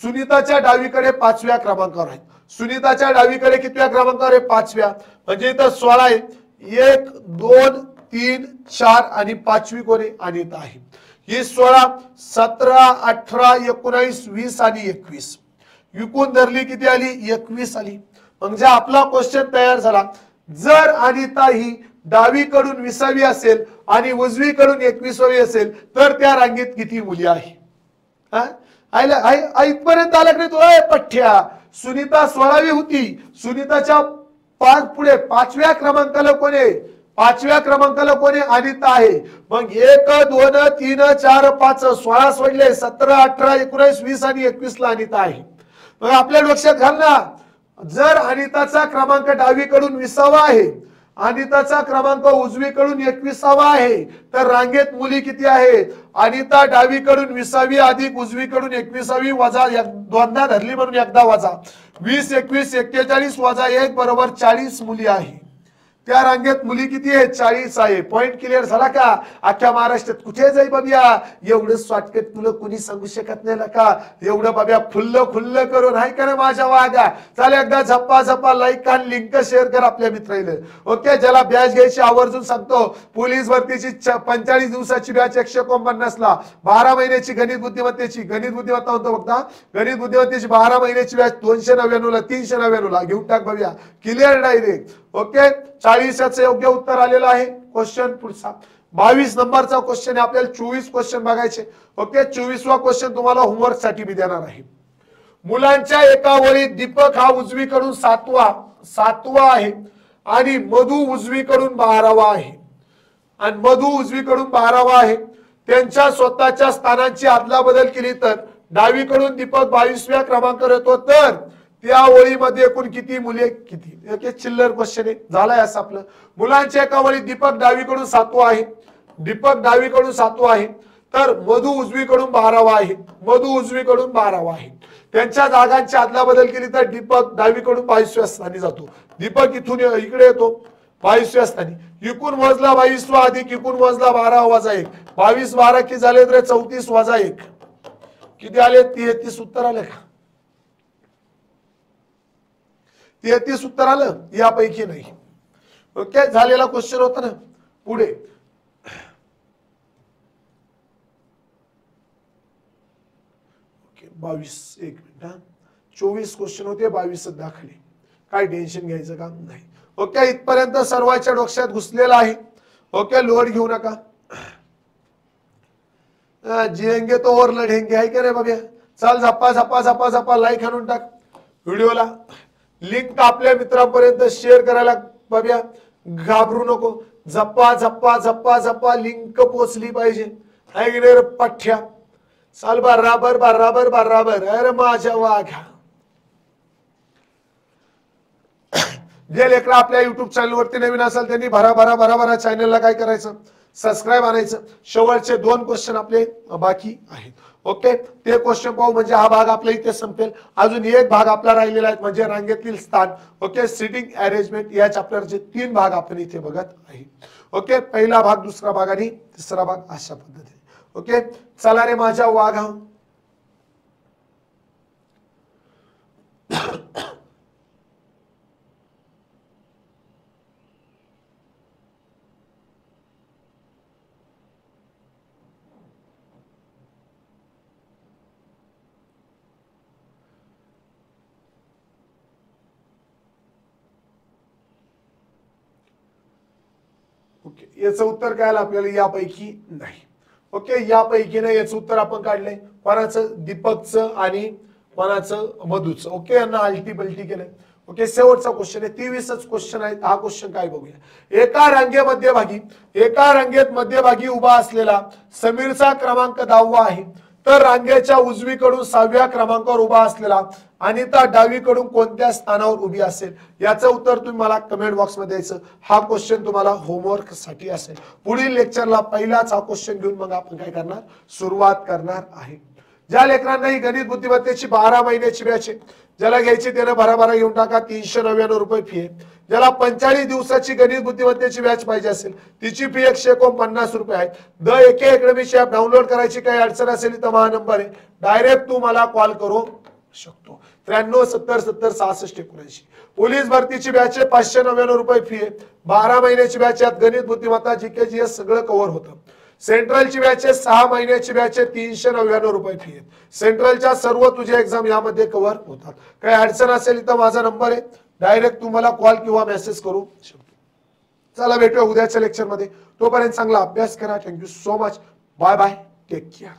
सुनीताच्या डावीकडे 5व्या क्रमांकावर आहे. सुनीताच्या डावीकडे कितव्या क्रमांकावर आहे? 5व्या. म्हणजे इथं 16 आहे. 1 2 3 4 आणि 5वी कोणी? अनिता आहे. ही 16 17 18 19 20 आणि 21 विकून धरली किती आली? 21 आली. म्हणजे आपला क्वेश्चन तयार झाला. जर अनिता ही डावीकडून 20वी असेल आणि उजवीकडून 21वी असेल तर त्या रांगेत किती मुली आहे? इथपर्यंत आला की तो पठ्ठ्या. सुनीता 16वी होती. सुनीताच्या पुढे 5व्या क्रमांकाला कोण आहे? 5व्या क्रमांकाला कोण आहे? अनिता आहे. मग 1 2 3 4 5 16 सोडले 17 18 19 20 आणि 21 ला अनिता आहे. मग आपल्या लक्षात घाल ना, जर अनिताचा क्रमांक डावीकडून 20वा आहे अनिताचा क्रमांक उजवीकडून 21वा आहे तर रांगेत मुली किती आहेत? अनिता डावीकडून 20वी अधिक उजवीकडून 21वी वजा दोनदा धरली म्हणून एकदा वजा 20 21 41 वजा 1 बरोबर 40 मुली आहे. त्या रांगेत मुली किती आहेत? 40 आहे. पॉइंट क्लिअर झाला का? अख्ख्या महाराष्ट्रात कुठे जाई बाबिया एवढं शॉर्टकट तुला कुणी सांगू शकत नाही का? एवढं बाबिया खुल्ल करून आहे का ना माझ्या वागा. चल एकदा झप्पा लाईक आणि लिंक शेअर कर आपल्या मित्रांना. ओके. ज्याला बॅच घ्यायची आवर्जून सांगतो, पोलीस भरतीची 45 दिवसाची बॅच 149 ला, 12 महिन्याची गणित बुद्धिमत्तेची गणित बुद्धिमत्ता होतो बघता गणित बुद्धिमत्तेची 12 महिन्याची बॅच 299 ला 399 ला घेऊन टाक बाबिया. Clear direct. ओके. 40चं योग्य उत्तर आलेलं आहे. क्वेश्चन पुढचा 22 नंबरचा क्वेश्चन आहे. आपल्याला 24 क्वेश्चन बघायचे. ओके. 24वा क्वेश्चन तुम्हाला होमवर्क साठी मी देणार आहे. मुलांच्या एका वळीत दीपक हा उजवीकडून सातवा आहे आणि मधु उजवीकडून 12वा आहे आणि मधु उजवीकडून 12वा आहे. त्यांच्या स्वतःच्या स्थानांची अदलाबदल केली तर डावीकडून दीपक 22व्या क्रमांकावर येतो तर त्या ओळीमध्ये एकूण किती मुले किती? एक चिल्लर क्वेश्चन आहे. झालाय असं आपलं. मुलांच्या एका वळीत दीपक डावीकडून 7वा आहे. दीपक डावीकडून 7वा आहे तर मधु उजवीकडून 12वा आहे. मधु उजवीकडून 12वा आहे. त्यांच्या जागांची अदलाबदल केली तर दीपक डावीकडून 22व्या स्थानी जातो. दीपक इथून इकडे येतो 22व्या स्थानी. एकूण मोजला 22वा अधिक एकूण मोजला 12 वजा 1 22 12 किती झाले तर 34 वजा 1 किती आले? 33 उत्तर आले का? 33 उत्तर आलं यापैकी नाही. ओके. झालेला क्वेश्चन होता ना. पुढे 22 एक मिनिट 24 क्वेश्चन होते 22 दाखले. काय टेन्शन घ्यायचं काम नाही. ओके. इथपर्यंत सर्वांच्या डोक्यात घुसलेला आहे. ओके. लोड घेऊ नका. जिएंगे तो और लढेंगे आहे का रे बाबा. चल झप्पा लाईक आणून टाक व्हिडिओला. लिंक आपल्या मित्रांपर्यंत शेअर करायला बाबा घाबरू नको. झप्पा लिंक पोचली पाहिजे. आहे की नाही पठ्ठ्या. चाल बराबर. अरे माझ्या वाघा. जे लेकर आपल्या युट्यूब चॅनल वरती नवीन असाल त्यांनी भरा चॅनलला काय करायचं? सबस्क्राईब आणायचं. शेवटचे 2 क्वेश्चन आपले बाकी आहेत. ओके. ते क्वेश्चन पाहू म्हणजे हा भाग आपल्या इथे संपेल. अजून एक भाग आपला राहिलेला आहे म्हणजे रांगेतील स्थान. ओके. सिटिंग अरेंजमेंट या चॅप्टरचे 3 भाग आपण इथे बघत आहे. ओके. पहिला भाग, दुसरा भाग आणि तिसरा भाग अशा पद्धतीने. ओके. चला रे माझ्या वाघा. ओके, याचं उत्तर काय आलं आपल्याला? यापैकी नाही. ओके, यापैकी नाही याचं उत्तर आपण काढलंय. कोणाचं? दीपकचं आणि कोणाचं? मधुचं. ओके, यांना आलटी पलटी केलंय. ओके, शेवटचा क्वेश्चन आहे, 23च क्वेश्चन आहे. हा क्वेश्चन काय बघूया. एका रांगेत मध्यभागी उभा असलेला समीरचा क्रमांक 10वा आहे, तर रांगेच्या उजवीकडून 6व्या क्रमांकावर उभा असलेला अनिता डावीकडून कोणत्या स्थानावर उभी असेल? याचं उत्तर तुम्ही मला कमेंट बॉक्स मध्ये द्यायचं. हा क्वेश्चन तुम्हाला होमवर्क साठी असेल. पुढील लेक्चरला पहिलाच हा क्वेश्चन घेऊन मग आपण काय करणार? सुरुवात करणार आहे. ज्या लेकरांना ही गणित बुद्धिमत्तेची 12 महिन्याची बॅच आहे, ज्याला घ्यायची त्यानं भराभरा घेऊन टाका. 399 रुपये फी आहे. ज्याला 45 दिवसाची गणित बुद्धिमत्तेची बॅच पाहिजे असेल तिची फी 149 रुपये आहे. द एके अकॅडमीची ऍप डाउनलोड करायची काही अडचण असेल तर हा नंबर आहे, डायरेक्ट तू मला कॉल करू शकतो. 93 70 70 66 79. पोलीस भरतीची बॅच आहे, 599 रुपये फी आहे. 12 महिन्याची बॅच आहे, गणित बुद्धिमत्ता जीके जीएस सगळं कव्हर होतं. सेंट्रलची बॅच आहे, 6 महिन्याची बॅच आहे, 399 रुपये फी आहे. सेंट्रलच्या सर्व तुझे एक्झाम यामध्ये कव्हर होतात. काही अडचण असेल तर माझा नंबर आहे, डायरेक्ट तुम्हाला कॉल किंवा मेसेज करू शकतो. चला भेटूया उद्याच्या लेक्चर मध्ये. तोपर्यंत चांगला अभ्यास करा. Thank you so much. Bye bye. Take care.